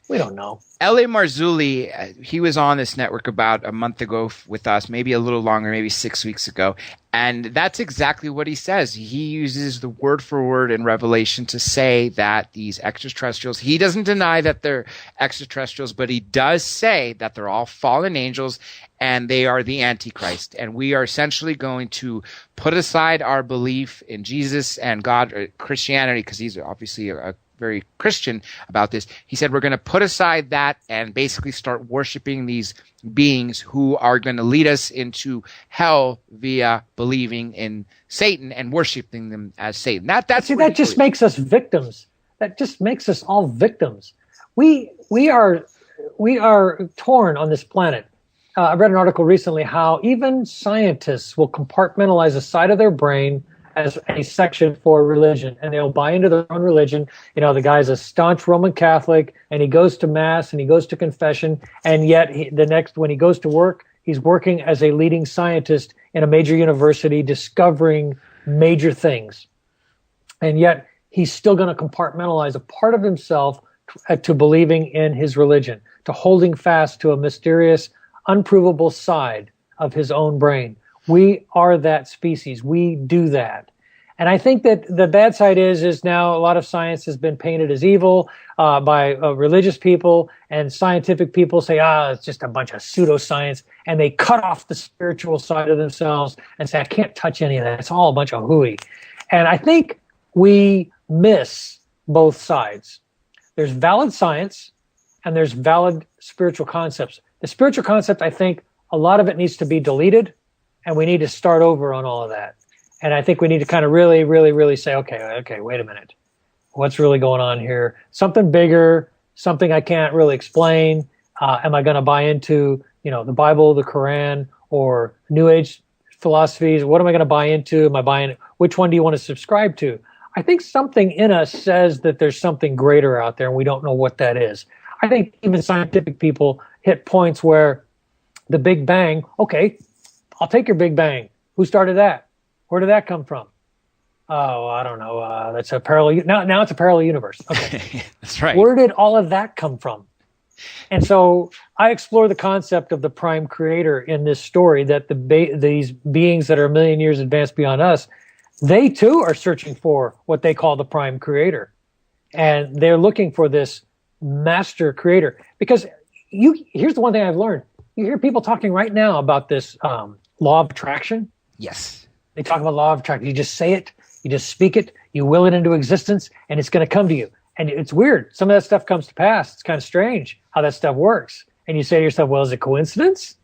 We don't know. L.A. Marzulli, he was on this network about a month ago with us, maybe a little longer, maybe 6 weeks ago. And that's exactly what he says. He uses the word for word in Revelation to say that these extraterrestrials, he doesn't deny that they're extraterrestrials, but he does say that they're all fallen angels and they are the Antichrist. And we are essentially going to put aside our belief in Jesus and God, or Christianity, because he's obviously a very Christian about this. He said, we're going to put aside that and basically start worshiping these beings who are going to lead us into hell via believing in Satan and worshiping them as Satan. That just makes us victims. That just makes us all victims. We are torn on this planet. I read an article recently how even scientists will compartmentalize a side of their brain as a section for religion, and they'll buy into their own religion. You know, the guy's a staunch Roman Catholic, and he goes to mass and he goes to confession, and yet when he goes to work, he's working as a leading scientist in a major university, discovering major things. And yet he's still going to compartmentalize a part of himself to believing in his religion, to holding fast to a mysterious, unprovable side of his own brain. We are that species. We do that. And I think that the bad side is now a lot of science has been painted as evil by religious people, and scientific people say, it's just a bunch of pseudoscience, and they cut off the spiritual side of themselves and say, I can't touch any of that. It's all a bunch of hooey. And I think we miss both sides. There's valid science and there's valid spiritual concepts. The spiritual concept, I think a lot of it needs to be deleted, and we need to start over on all of that. And I think we need to kind of really, really, really say, okay, wait a minute. What's really going on here? Something bigger, something I can't really explain. Am I going to buy into, the Bible, the Quran, or New Age philosophies? What am I going to buy into? Which one do you want to subscribe to? I think something in us says that there's something greater out there, and we don't know what that is. I think even scientific people hit points where the Big Bang, okay, I'll take your Big Bang. Who started that? Where did that come from? Oh, I don't know. That's a parallel. Now it's a parallel universe. Okay, that's right. Where did all of that come from? And so I explore the concept of the prime creator in this story, that these beings that are a million years advanced beyond us, they too are searching for what they call the prime creator. And they're looking for this master creator. Because here's the one thing I've learned. You hear people talking right now about this law of attraction. Yes. They talk about law of attraction. You just say it, you just speak it, you will it into existence, and it's going to come to you. And it's weird. Some of that stuff comes to pass. It's kind of strange how that stuff works. And you say to yourself, well, is it coincidence?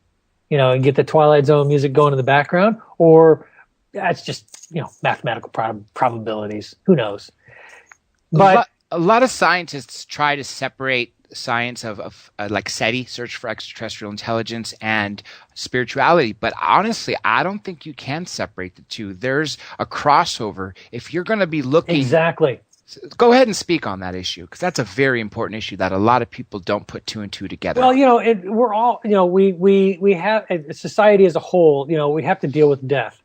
And get the Twilight Zone music going in the background, or that's just, mathematical probabilities. Who knows? But a lot of scientists try to separate science of like SETI, Search for Extraterrestrial Intelligence, and spirituality. But honestly, I don't think you can separate the two. There's a crossover. If you're going to be looking... Exactly. Go ahead and speak on that issue, because that's a very important issue that a lot of people don't put two and two together. Well, we're all, we have, society as a whole, we have to deal with death.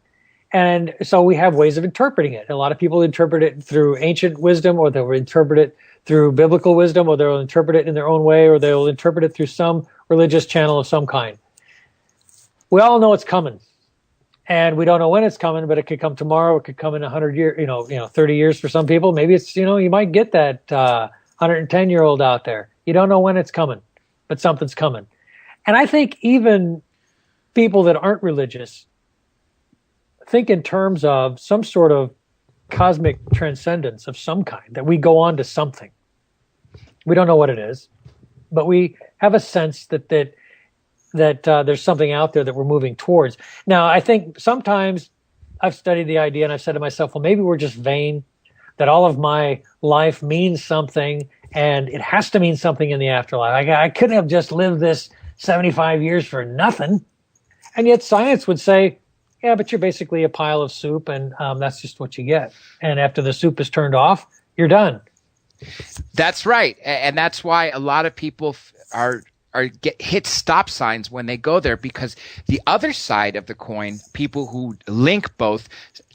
And so we have ways of interpreting it. A lot of people interpret it through ancient wisdom, or they'll interpret it through biblical wisdom, or they'll interpret it in their own way, or they'll interpret it through some religious channel of some kind. We all know it's coming. And we don't know when it's coming, but it could come tomorrow. It could come in 100 years, 30 years for some people. Maybe it's, you might get that 110-year-old out there. You don't know when it's coming, but something's coming. And I think even people that aren't religious think in terms of some sort of cosmic transcendence of some kind, that we go on to something. We don't know what it is, but we have a sense that there's something out there that we're moving towards. Now, I think sometimes I've studied the idea, and I've said to myself, well, maybe we're just vain, that all of my life means something, and it has to mean something in the afterlife. I couldn't have just lived this 75 years for nothing. And yet science would say, yeah, but you're basically a pile of soup, and that's just what you get. And after the soup is turned off, you're done. That's right. And that's why a lot of people hit stop signs when they go there, because the other side of the coin, people who link both,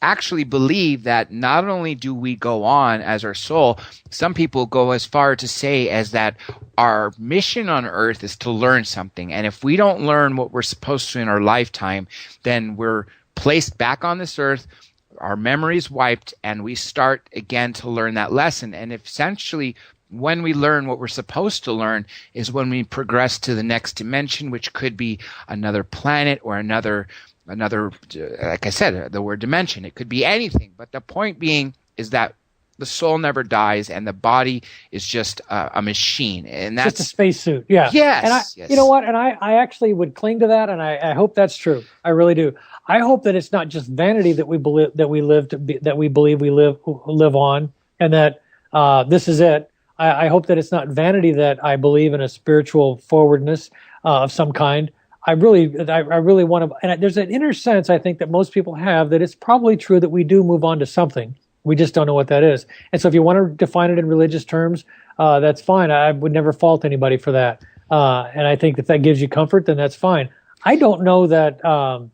actually believe that not only do we go on as our soul, some people go as far to say as that our mission on earth is to learn something. And if we don't learn what we're supposed to in our lifetime, then we're placed back on this earth, our memory's wiped, and we start again to learn that lesson. And essentially, when we learn what we're supposed to learn is when we progress to the next dimension, which could be another planet or another, like I said, the word dimension. It could be anything. But the point being is that the soul never dies, and the body is just a machine. And that's just a spacesuit. Yeah. Yes. And yes. You know what? And I actually would cling to that, and I hope that's true. I really do. I hope that it's not just vanity that we believe that we live on, and that this is it. I hope that it's not vanity that I believe in a spiritual forwardness of some kind. I really want to, and there's an inner sense I think that most people have that it's probably true that we do move on to something. We just don't know what that is. And so if you want to define it in religious terms, that's fine. I would never fault anybody for that. And I think if that gives you comfort, then that's fine. I don't know that a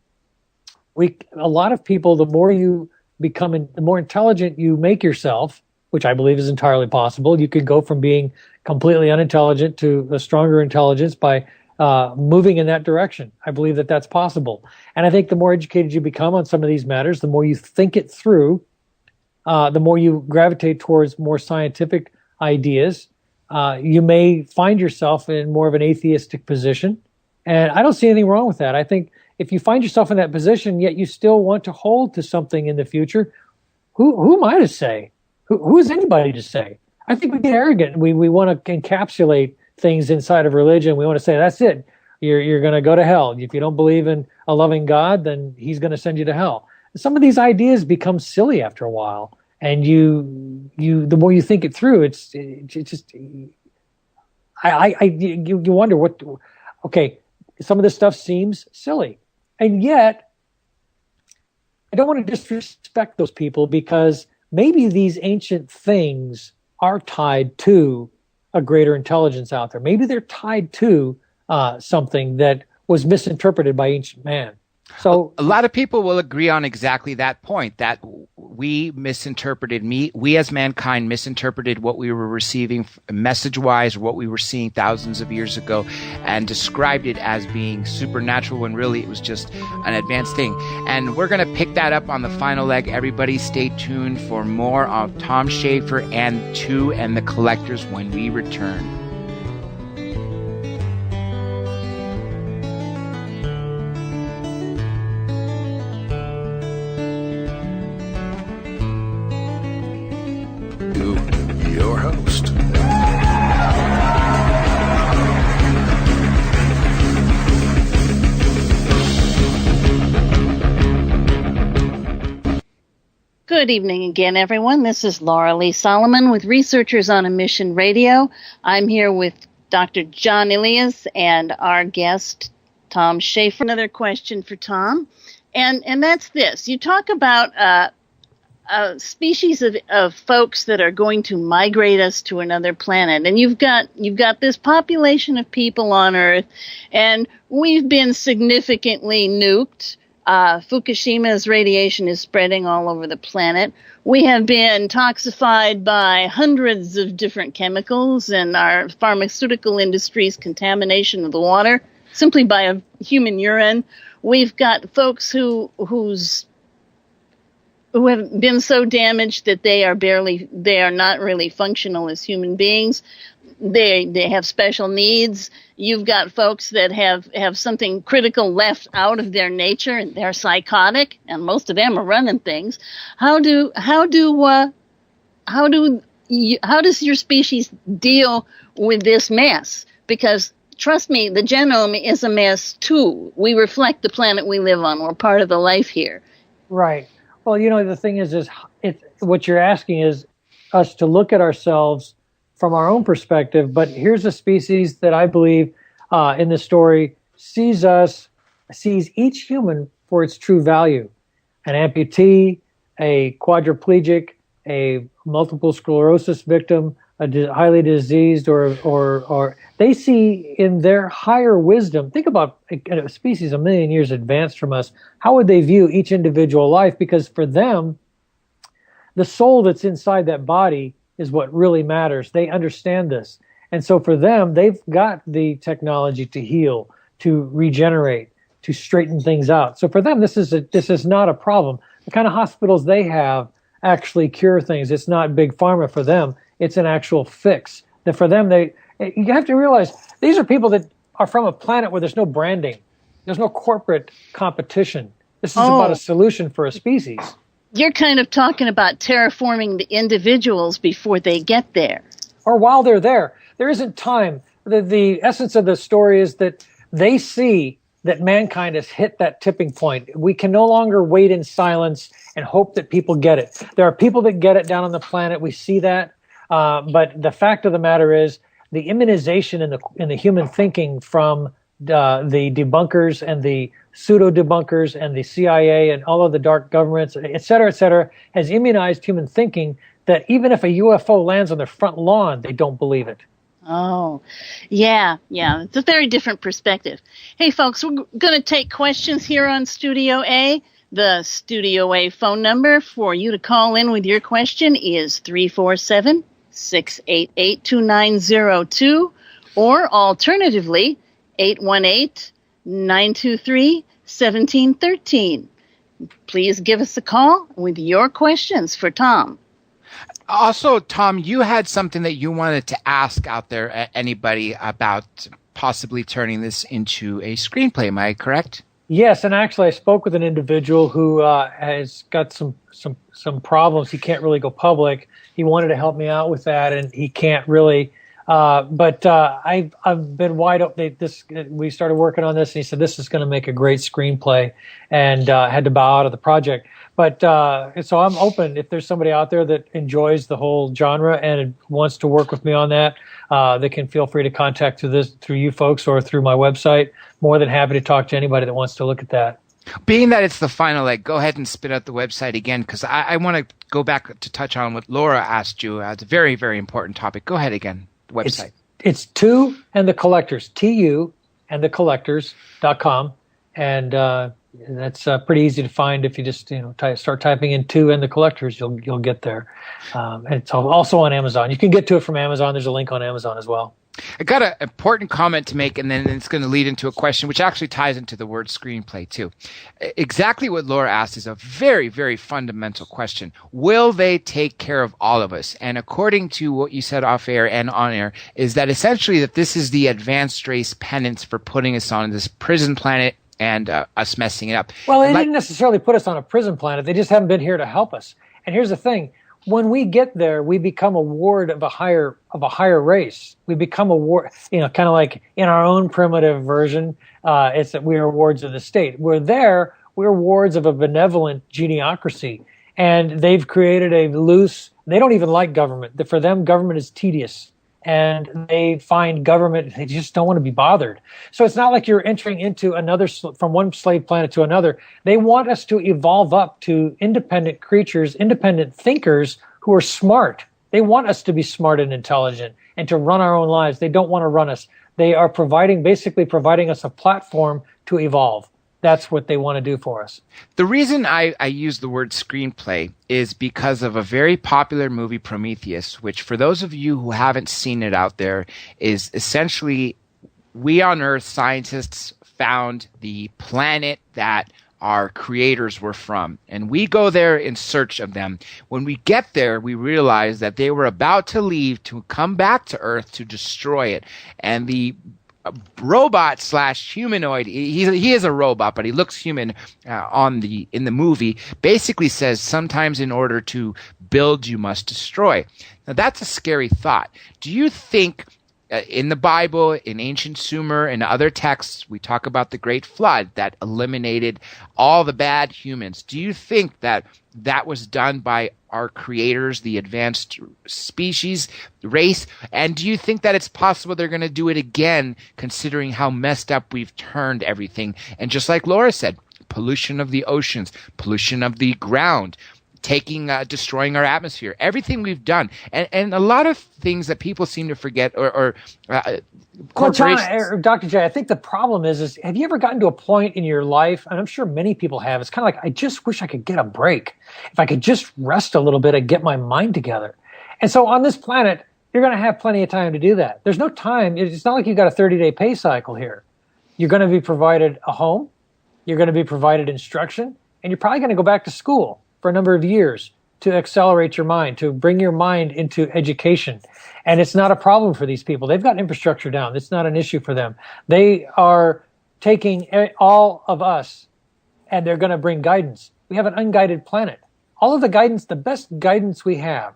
lot of people, the more you become, the more intelligent you make yourself, which I believe is entirely possible. You could go from being completely unintelligent to a stronger intelligence by moving in that direction. I believe that that's possible. And I think the more educated you become on some of these matters, the more you think it through, the more you gravitate towards more scientific ideas, you may find yourself in more of an atheistic position. And I don't see anything wrong with that. I think if you find yourself in that position, yet you still want to hold to something in the future, who am I to say? Who is anybody to say? I think we get arrogant. We want to encapsulate things inside of religion. We want to say, that's it. You're going to go to hell. If you don't believe in a loving God, then he's going to send you to hell. Some of these ideas become silly after a while. And you the more you think it through, it's just, you wonder okay, some of this stuff seems silly. And yet, I don't want to disrespect those people, because maybe these ancient things are tied to a greater intelligence out there. Maybe they're tied to something that was misinterpreted by ancient man. So a lot of people will agree on exactly that point, that we as mankind misinterpreted what we were receiving message-wise, or what we were seeing thousands of years ago, and described it as being supernatural when really it was just an advanced thing. And we're going to pick that up on the final leg. Everybody stay tuned for more of Tom Schaefer and Two and the Collectors when we return. Your host. Good evening again, everyone. This is Laura Lee Solomon with Researchers on a Mission Radio. I'm here with Dr. John Ilias and our guest, Tom Schaefer. Another question for Tom, and that's this. You talk about a species of folks that are going to migrate us to another planet, and you've got this population of people on Earth, and we've been significantly nuked. Fukushima's radiation is spreading all over the planet. We have been toxified by hundreds of different chemicals, and our pharmaceutical industry's contamination of the water simply by human urine. We've got folks who have been so damaged that they are not really functional as human beings. They have special needs. You've got folks that have something critical left out of their nature, and they're psychotic, and most of them are running things. How does your species deal with this mess? Because trust me, the genome is a mess too. We reflect the planet we live on. We're part of the life here. Right. Well, the thing is what you're asking is us to look at ourselves from our own perspective. But here's a species that I believe in the story sees each human for its true value. An amputee, a quadriplegic, a multiple sclerosis victim, highly diseased, or they see in their higher wisdom. Think about a species a million years advanced from us. How would they view each individual life? Because for them, the soul that's inside that body is what really matters. They understand this. And so for them, they've got the technology to heal, to regenerate, to straighten things out. So for them, this is not a problem. The kind of hospitals they have actually cure things. It's not big pharma for them. It's an actual fix. That for them, you have to realize these are people that are from a planet where there's no branding. There's no corporate competition. This is about a solution for a species. You're kind of talking about terraforming the individuals before they get there. Or while they're there. There isn't time. The essence of the story is that they see that mankind has hit that tipping point. We can no longer wait in silence and hope that people get it. There are people that get it down on the planet. We see that. But the fact of the matter is the immunization in the human thinking from the debunkers and the pseudo-debunkers and the CIA and all of the dark governments, et cetera, has immunized human thinking that even if a UFO lands on their front lawn, they don't believe it. Oh, yeah. It's a very different perspective. Hey, folks, we're going to take questions here on Studio A. The Studio A phone number for you to call in with your question is 347-688-2902, or alternatively, 818-923-1713. Please give us a call with your questions for Tom. Also, Tom, you had something that you wanted to ask out there, anybody, about possibly turning this into a screenplay. Am I correct? Yes, and actually I spoke with an individual who has got some problems. He can't really go public. He wanted to help me out with that, and he can't really. But I've been wide open. We started working on this, and he said this is going to make a great screenplay, and had to bow out of the project. But so I'm open. If there's somebody out there that enjoys the whole genre and wants to work with me on that, they can feel free to contact through you folks or through my website. More than happy to talk to anybody that wants to look at that. Being that it's the final leg, go ahead and spit out the website again, because I want to go back to touch on what Laura asked you. It's a very, very important topic. Go ahead again. Website. It's Tu and the Collectors, TU and the Collectors.com. And that's pretty easy to find. If you just start typing in Tu and the Collectors, you'll get there. And it's also on Amazon. You can get to it from Amazon. There's a link on Amazon as well. I got an important comment to make, and then it's going to lead into a question which actually ties into the word screenplay too. Exactly what Laura asked is a very, very fundamental question. Will they take care of all of us? And according to what you said off air and on air, is that essentially that this is the advanced race penance for putting us on this prison planet and us messing it up. Well, they didn't necessarily put us on a prison planet. They just haven't been here to help us. And here's the thing. When we get there, we become a ward of a higher race. We become a ward, kind of like in our own primitive version, it's that we are wards of the state. We're wards of a benevolent geniocracy. And they've created they don't even like government. For them, government is tedious. And they find government, they just don't want to be bothered. So it's not like you're entering into from one slave planet to another. They want us to evolve up to independent creatures, independent thinkers who are smart. They want us to be smart and intelligent and to run our own lives. They don't want to run us. They are basically providing us a platform to evolve. That's what they want to do for us. The reason I use the word screenplay is because of a very popular movie, Prometheus, which for those of you who haven't seen it out there is essentially we on Earth, scientists found the planet that our creators were from. And we go there in search of them. When we get there, we realize that they were about to leave to come back to Earth to destroy it. And the robot / humanoid, he is a robot, but he looks human in the movie, basically says sometimes in order to build, you must destroy. Now that's a scary thought. Do you think in the Bible, in ancient Sumer, and other texts, we talk about the Great Flood that eliminated all the bad humans. Do you think that that was done by our creators, the advanced species, race? And do you think that it's possible they're going to do it again, considering how messed up we've turned everything? And just like Laura said, pollution of the oceans, pollution of the ground, destroying our atmosphere, everything we've done, and a lot of things that people seem to forget, or corporations. Well, John, Dr. J, I think the problem is have you ever gotten to a point in your life, and I'm sure many people have, it's kind of like, I just wish I could get a break. If I could just rest a little bit and get my mind together. And so on this planet, you're going to have plenty of time to do that. There's no time. It's not like you've got a 30-day pay cycle here. You're going to be provided a home. You're going to be provided instruction, and you're probably going to go back to school for a number of years to accelerate your mind, to bring your mind into education. And it's not a problem for these people. They've got infrastructure down. It's not an issue for them. They are taking all of us, and they're going to bring guidance. We have an unguided planet. All of the guidance, the best guidance we have,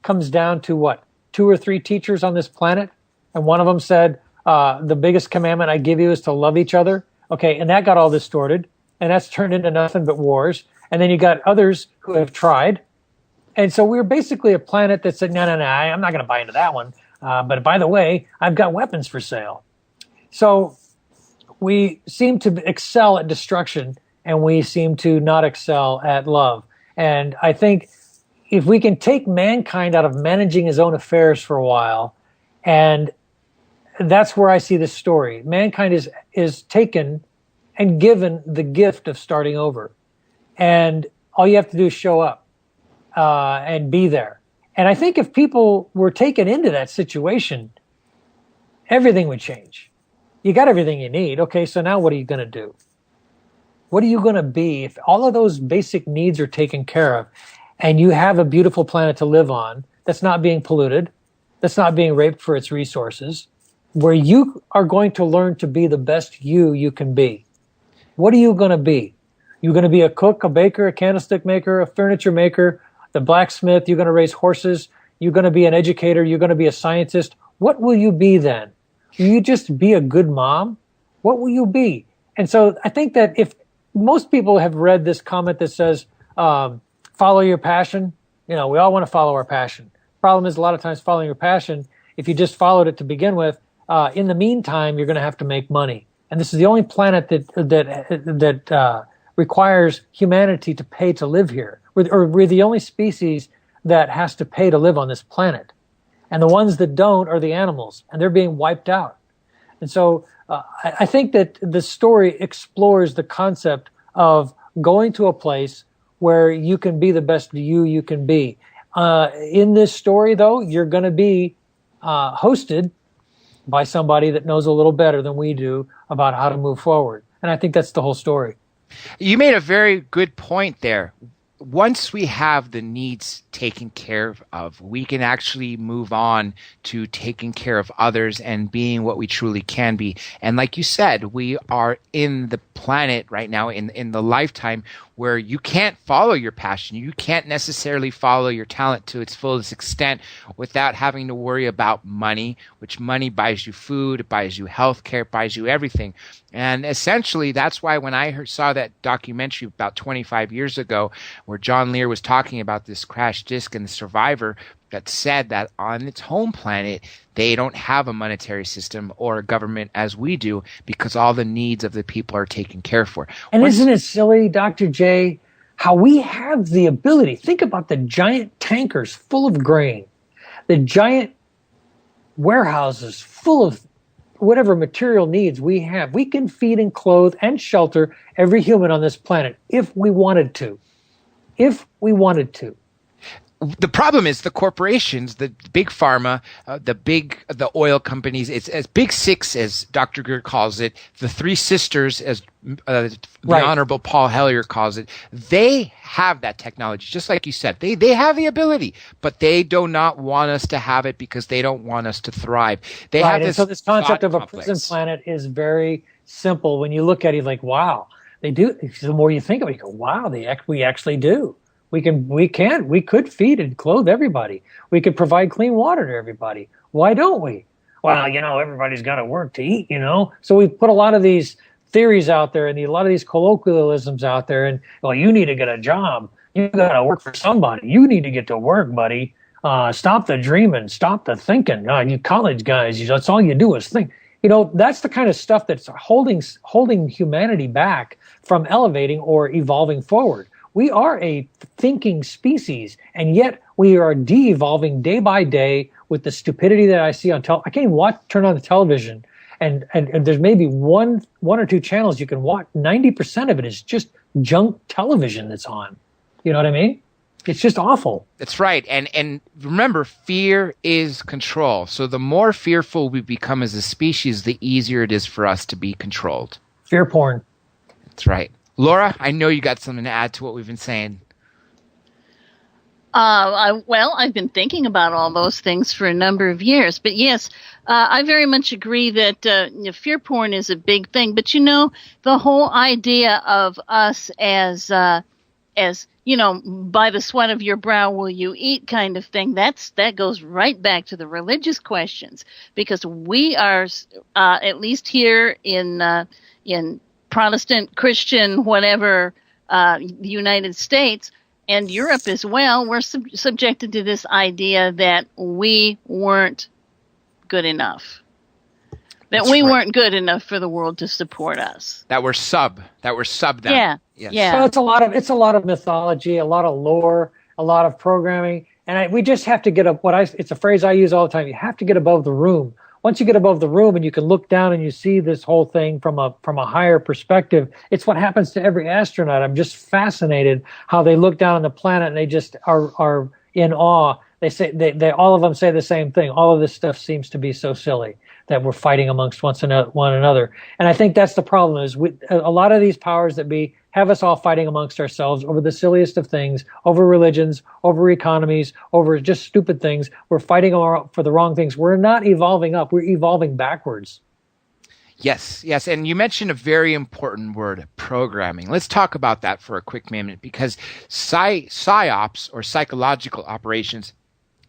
comes down to what? 2 or 3 teachers on this planet? And one of them said, the biggest commandment I give you is to love each other. Okay, and that got all distorted, and that's turned into nothing but wars. And then you got others who have tried. And so we're basically a planet that said, no, I'm not going to buy into that one. But by the way, I've got weapons for sale. So we seem to excel at destruction, and we seem to not excel at love. And I think if we can take mankind out of managing his own affairs for a while, and that's where I see this story. Mankind is taken and given the gift of starting over. And all you have to do is show up and be there. And I think if people were taken into that situation, everything would change. You got everything you need. Okay, so now what are you going to do? What are you going to be if all of those basic needs are taken care of and you have a beautiful planet to live on that's not being polluted, that's not being raped for its resources, where you are going to learn to be the best you can be? What are you going to be? You're going to be a cook, a baker, a candlestick maker, a furniture maker, the blacksmith. You're going to raise horses. You're going to be an educator. You're going to be a scientist. What will you be then? Will you just be a good mom? What will you be? And so I think that if most people have read this comment that says, follow your passion, we all want to follow our passion. Problem is, a lot of times following your passion, if you just followed it to begin with, in the meantime, you're going to have to make money. And this is the only planet that requires humanity to pay to live here. We're the only species that has to pay to live on this planet. And the ones that don't are the animals, and they're being wiped out. And so I think that the story explores the concept of going to a place where you can be the best you can be. In this story, though, you're going to be hosted by somebody that knows a little better than we do about how to move forward. And I think that's the whole story. You made a very good point there. Once we have the needs taken care of, we can actually move on to taking care of others and being what we truly can be. And like you said, we are in the planet right now, in the lifetime where you can't follow your passion. You can't necessarily follow your talent to its fullest extent without having to worry about money, which money buys you food, it buys you health care, it buys you everything. And essentially, that's why when I saw that documentary about 25 years ago where John Lear was talking about this crash disk and the survivor that said that on its home planet, they don't have a monetary system or a government as we do because all the needs of the people are taken care for. And isn't it silly, Dr. J, how we have the ability, think about the giant tankers full of grain, the giant warehouses full of whatever material needs we have. We can feed and clothe and shelter every human on this planet if we wanted to. If we wanted to. The problem is the corporations, the big pharma, the oil companies. It's as Big Six, as Dr. Greer calls it. The Three Sisters, as the Honorable Paul Hellyer calls it. They have that technology, just like you said. They have the ability, but they do not want us to have it because they don't want us to thrive. They have this. And so this concept of a prison planet is very simple. When you look at it, like, wow, they do. The more you think of it, you go, wow, we actually do. We could feed and clothe everybody. We could provide clean water to everybody. Why don't we? well, everybody's got to work to eat, So we put a lot of these theories out there and a lot of these colloquialisms out there. And, well, you need to get a job. You got to work for somebody. You need to get to work, buddy. Stop the dreaming. Stop the thinking. You college guys, that's all you do is think. That's the kind of stuff that's holding humanity back from elevating or evolving forward. We are a thinking species, and yet we are de-evolving day by day with the stupidity that I see on I can't even turn on the television, and there's maybe one or two channels you can watch. 90% of it is just junk television that's on. You know what I mean? It's just awful. That's right. And remember, fear is control. So the more fearful we become as a species, the easier it is for us to be controlled. Fear porn. That's right. Laura, I know you got something to add to what we've been saying. I've been thinking about all those things for a number of years. But yes, I very much agree that fear porn is a big thing. But the whole idea of us as by the sweat of your brow will you eat kind of thing, that goes right back to the religious questions, because we are, at least here in Protestant, Christian, whatever, the United States and Europe as well, we're subjected to this idea that we weren't good enough. That we weren't good enough for the world to support us. That we're sub them. Yeah. Yes. Yeah. So it's a lot of mythology, a lot of lore, a lot of programming, and we just have to get up. It's a phrase I use all the time. You have to get above the room. Once you get above the room and you can look down and you see this whole thing from a higher perspective, it's what happens to every astronaut. I'm just fascinated how they look down on the planet and they just are in awe. They say they all of them say the same thing. All of this stuff seems to be so silly that we're fighting amongst one another. And I think that's the problem, is a lot of these powers that be have us all fighting amongst ourselves over the silliest of things, over religions, over economies, over just stupid things. We're fighting for the wrong things. We're not evolving up. We're evolving backwards. Yes. And you mentioned a very important word, programming. Let's talk about that for a quick minute, because PSYOPs, or psychological operations,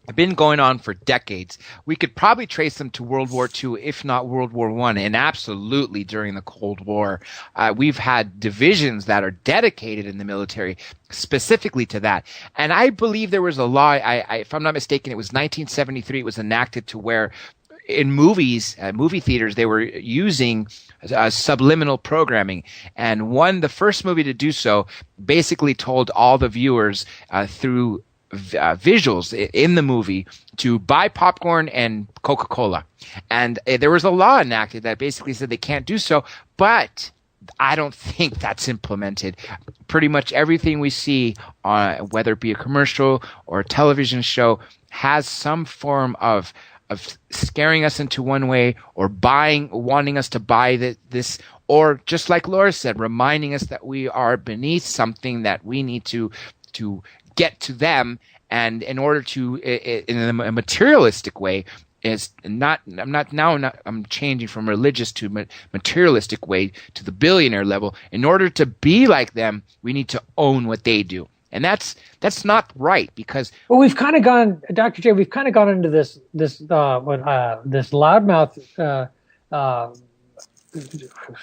have been going on for decades. We could probably trace them to World War II, if not World War I, and absolutely during the Cold War. We've had divisions that are dedicated in the military specifically to that. And I believe there was a law, if I'm not mistaken, it was 1973, it was enacted to where in movies, movie theaters, they were using subliminal programming. And the first movie to do so basically told all the viewers through visuals in the movie to buy popcorn and Coca-Cola. And there was a law enacted that basically said they can't do so, but I don't think that's implemented. Pretty much everything we see, whether it be a commercial or a television show, has some form of scaring us into one way, or wanting us to buy this, or just like Laura said, reminding us that we are beneath something, that we need to get to them. And in order to, in a materialistic way, I'm changing from religious to materialistic way to the billionaire level. In order to be like them, we need to own what they do. And that's not right, because we've kind of gone, Dr. J, we've kind of gone into this loudmouth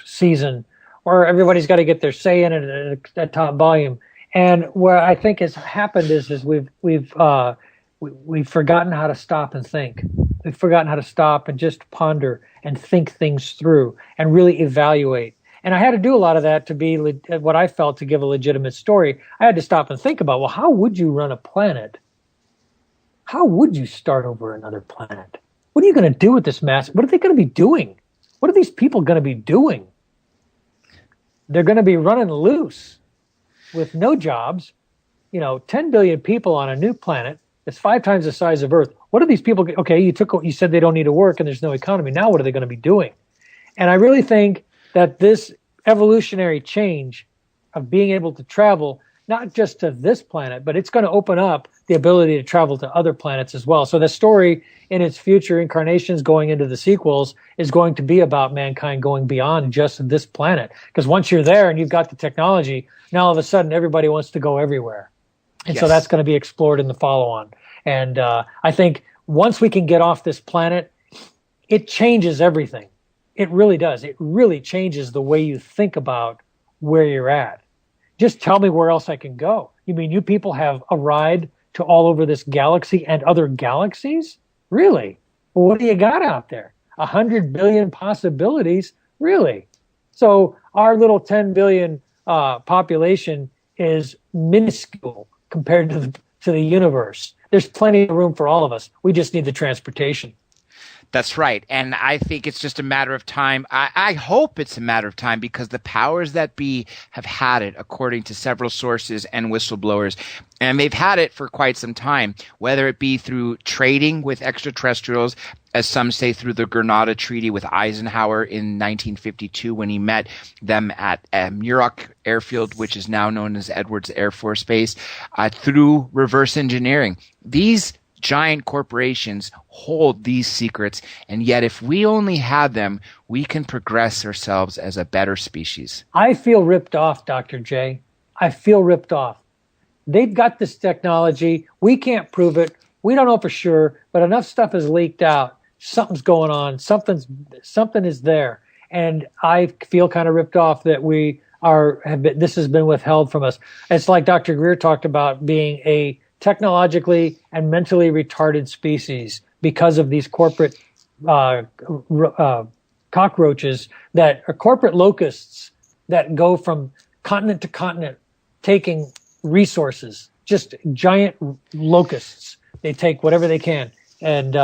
season where everybody's got to get their say in it at top volume. And where I think has happened is we've forgotten how to stop and think. We've forgotten how to stop and just ponder and think things through and really evaluate. And I had to do a lot of that to be what I felt to give a legitimate story. I had to stop and think about, well, how would you run a planet? How would you start over another planet? What are you going to do with this mass? What are they going to be doing? What are these people going to be doing? They're going to be running loose with no jobs. 10 billion people on a new planet that's 5 times the size of Earth. What are these people? Okay, you said they don't need to work and there's no economy. Now what are they going to be doing? And I really think that this evolutionary change of being able to travel, not just to this planet, but it's going to open up the ability to travel to other planets as well. So the story in its future incarnations going into the sequels is going to be about mankind going beyond just this planet. Because once you're there and you've got the technology, now all of a sudden everybody wants to go everywhere. And yes. So that's going to be explored in the follow-on. And I think once we can get off this planet, it changes everything. It really does. It really changes the way you think about where you're at. Just tell me where else I can go. You mean you people have a ride to all over this galaxy and other galaxies? Really? Well, what do you got out there? 100 billion possibilities? Really? So our little 10 billion population is minuscule compared to the universe. There's plenty of room for all of us. We just need the transportation. That's right. And I think it's just a matter of time. I hope it's a matter of time because the powers that be have had it, according to several sources and whistleblowers. And they've had it for quite some time, whether it be through trading with extraterrestrials, as some say through the Grenada Treaty with Eisenhower in 1952 when he met them at Muroc Airfield, which is now known as Edwards Air Force Base, through reverse engineering. These giant corporations hold these secrets, and yet if we only had them, we can progress ourselves as a better species. I feel ripped off, Dr. J. I feel ripped off. They've got this technology. We can't prove it. We don't know for sure, but enough stuff is leaked out. Something's going on. Something is there. And I feel kind of ripped off that this has been withheld from us. It's like Dr. Greer talked about being a technologically and mentally retarded species because of these corporate cockroaches that are corporate locusts that go from continent to continent taking resources, just giant locusts. They take whatever they can. And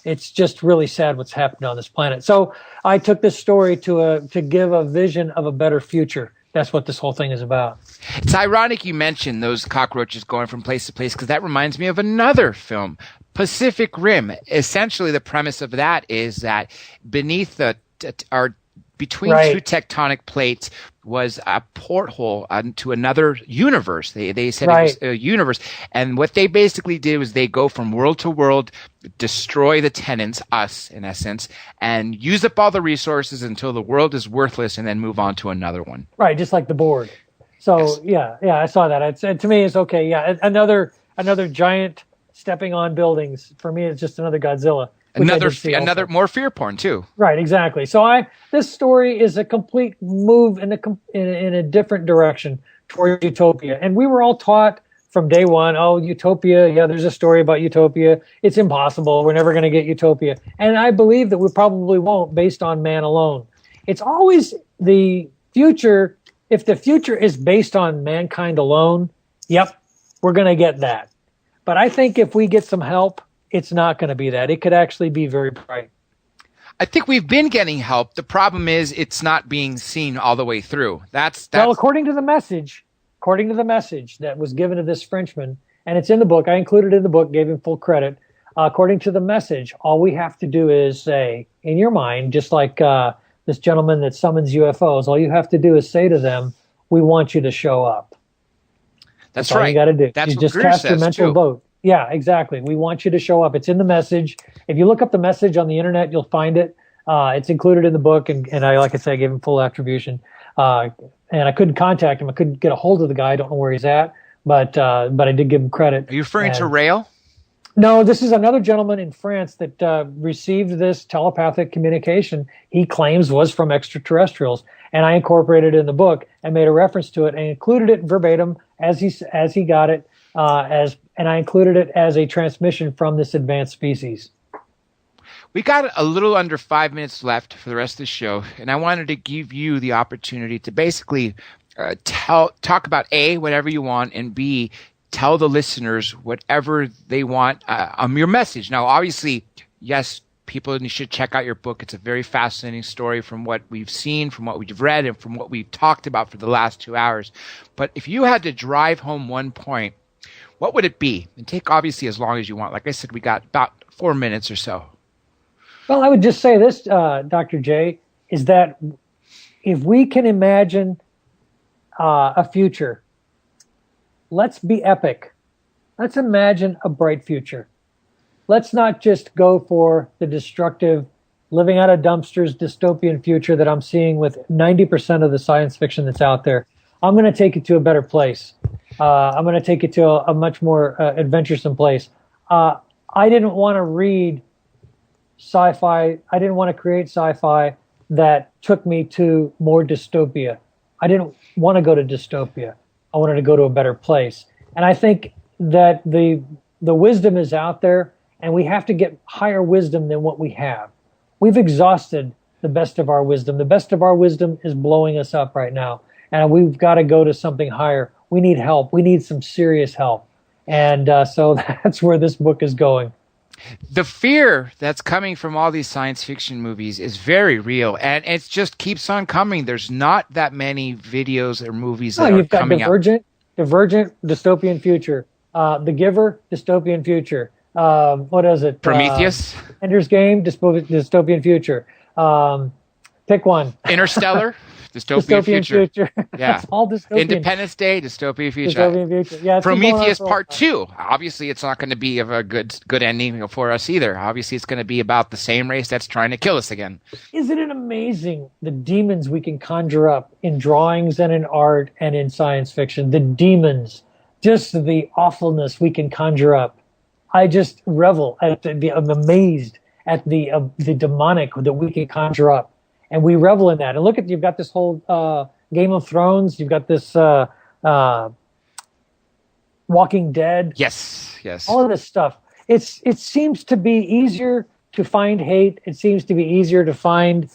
it's just really sad what's happened on this planet. So I took this story to give a vision of a better future. That's what this whole thing is about. It's ironic you mentioned those cockroaches going from place to place because that reminds me of another film, Pacific Rim. Essentially, the premise of that is that beneath between two tectonic plates was a porthole to another universe. They said it was a universe. And what they basically did was they go from world to world, destroy the tenants, us in essence, and use up all the resources until the world is worthless and then move on to another one. Right, just like the board. So, yes. yeah, I saw that. To me, it's okay. Yeah, another giant stepping on buildings. For me, it's just another Godzilla. Another more fear porn too. Right, exactly. So this story is a complete move in a different direction toward utopia. And we were all taught from day one, oh, utopia, yeah, there's a story about utopia. It's impossible. We're never going to get utopia. And I believe that we probably won't based on man alone. It's always the future. If the future is based on mankind alone, yep, we're going to get that. But I think if we get some help, it's not going to be that. It could actually be very bright. I think we've been getting help. The problem is it's not being seen all the way through. That's well, according to the message that was given to this Frenchman, and it's in the book. I included it in the book, gave him full credit. According to the message, all we have to do is say, in your mind, just like this gentleman that summons UFOs, all you have to do is say to them, we want you to show up. That's all you got to do. That's you just cast your mental vote. Yeah, exactly. We want you to show up. It's in the message. If you look up the message on the internet, you'll find it. It's included in the book, and I, like I said, I gave him full attribution. And I couldn't contact him. I couldn't get a hold of the guy. I don't know where he's at, but I did give him credit. Are you referring to Rail? No, this is another gentleman in France that received this telepathic communication he claims was from extraterrestrials, and I incorporated it in the book and made a reference to it and included it verbatim as he got it, and I included it as a transmission from this advanced species. We got a little under 5 minutes left for the rest of the show, and I wanted to give you the opportunity to basically talk about A, whatever you want, and B, tell the listeners whatever they want your message. Now, obviously, yes, people should check out your book. It's a very fascinating story from what we've seen, from what we've read, and from what we've talked about for the last 2 hours. But if you had to drive home one point, what would it be? And take obviously as long as you want. Like I said, we got about 4 minutes or so. Well, I would just say this, Dr. J, is that if we can imagine a future, let's be epic. Let's imagine a bright future. Let's not just go for the destructive, living out of dumpsters, dystopian future that I'm seeing with 90% of the science fiction that's out there. I'm going to take it to a better place. I'm going to take it to a much more adventuresome place. I didn't want to read sci-fi. I didn't want to create sci-fi that took me to more dystopia. I didn't want to go to dystopia. I wanted to go to a better place. And I think that the wisdom is out there, and we have to get higher wisdom than what we have. We've exhausted the best of our wisdom. The best of our wisdom is blowing us up right now, and we've got to go to something higher. We need help. We need some serious help. And so that's where this book is going. The fear that's coming from all these science fiction movies is very real, and it just keeps on coming. There's not that many videos or movies that are coming out. Divergent, dystopian future. The Giver, dystopian future. What is it? Prometheus? Ender's Game, dystopian future. Pick one. Interstellar? Dystopian future. Yeah. It's all dystopian. Independence Day, dystopian future. Dystopian future. Yeah, Prometheus Part 2. Obviously, it's not going to be of a good ending for us either. Obviously, it's going to be about the same race that's trying to kill us again. Isn't it amazing the demons we can conjure up in drawings and in art and in science fiction? The demons, just the awfulness we can conjure up. I just revel at I'm amazed at the demonic that we can conjure up. And we revel in that. And look at, you've got this whole Game of Thrones. You've got this Walking Dead. Yes. All of this stuff. It seems to be easier to find hate. It seems to be easier to find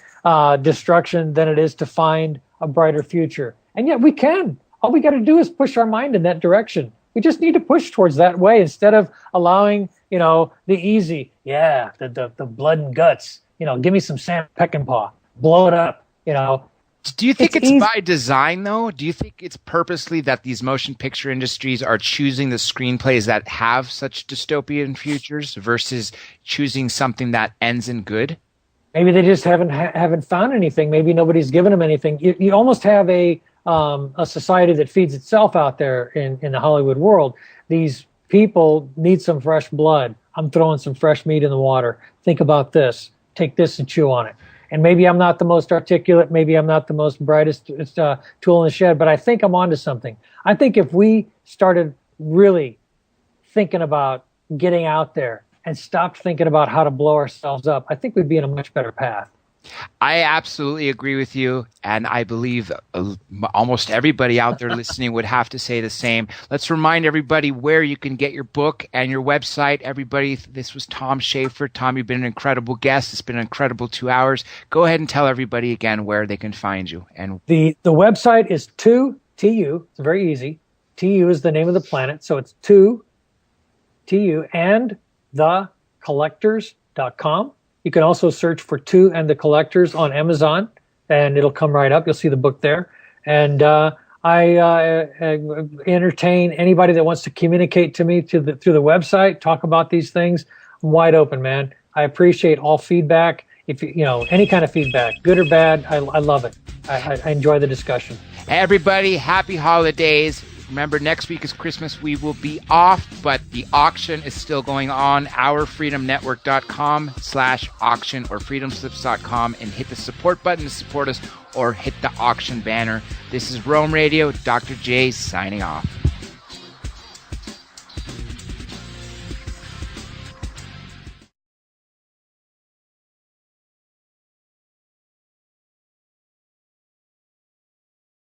destruction than it is to find a brighter future. And yet we can. All we got to do is push our mind in that direction. We just need to push towards that way instead of allowing, the easy, the blood and guts. Give me some Sam Peckinpah. Blow it up, Do you think it's by design, though? Do you think it's purposely that these motion picture industries are choosing the screenplays that have such dystopian futures versus choosing something that ends in good? Maybe they just haven't found anything. Maybe nobody's given them anything. You almost have a society that feeds itself out there in the Hollywood world. These people need some fresh blood. I'm throwing some fresh meat in the water. Think about this. Take this and chew on it. And maybe I'm not the most articulate, maybe I'm not the most brightest tool in the shed, but I think I'm onto something. I think if we started really thinking about getting out there and stopped thinking about how to blow ourselves up, I think we'd be in a much better path. I absolutely agree with you, and I believe almost everybody out there listening would have to say the same. Let's remind everybody where you can get your book and your website. Everybody, this was Tom Schaefer. Tom, you've been an incredible guest. It's been an incredible 2 hours. Go ahead and tell everybody again where they can find you. And the website is TU. It's very easy. TU is the name of the planet, so it's TU and thecollectors.com. You can also search for Two and the Collectors on Amazon, and it'll come right up. You'll see the book there. And I entertain anybody that wants to communicate to me through the website, talk about these things. I'm wide open, man. I appreciate all feedback. If any kind of feedback, good or bad, I love it. I enjoy the discussion. Everybody, happy holidays. Remember, next week is Christmas. We will be off, but the auction is still going on. OurFreedomNetwork.com/auction or freedomslips.com, and hit the support button to support us or hit the auction banner. This is Rome Radio. Dr. J signing off.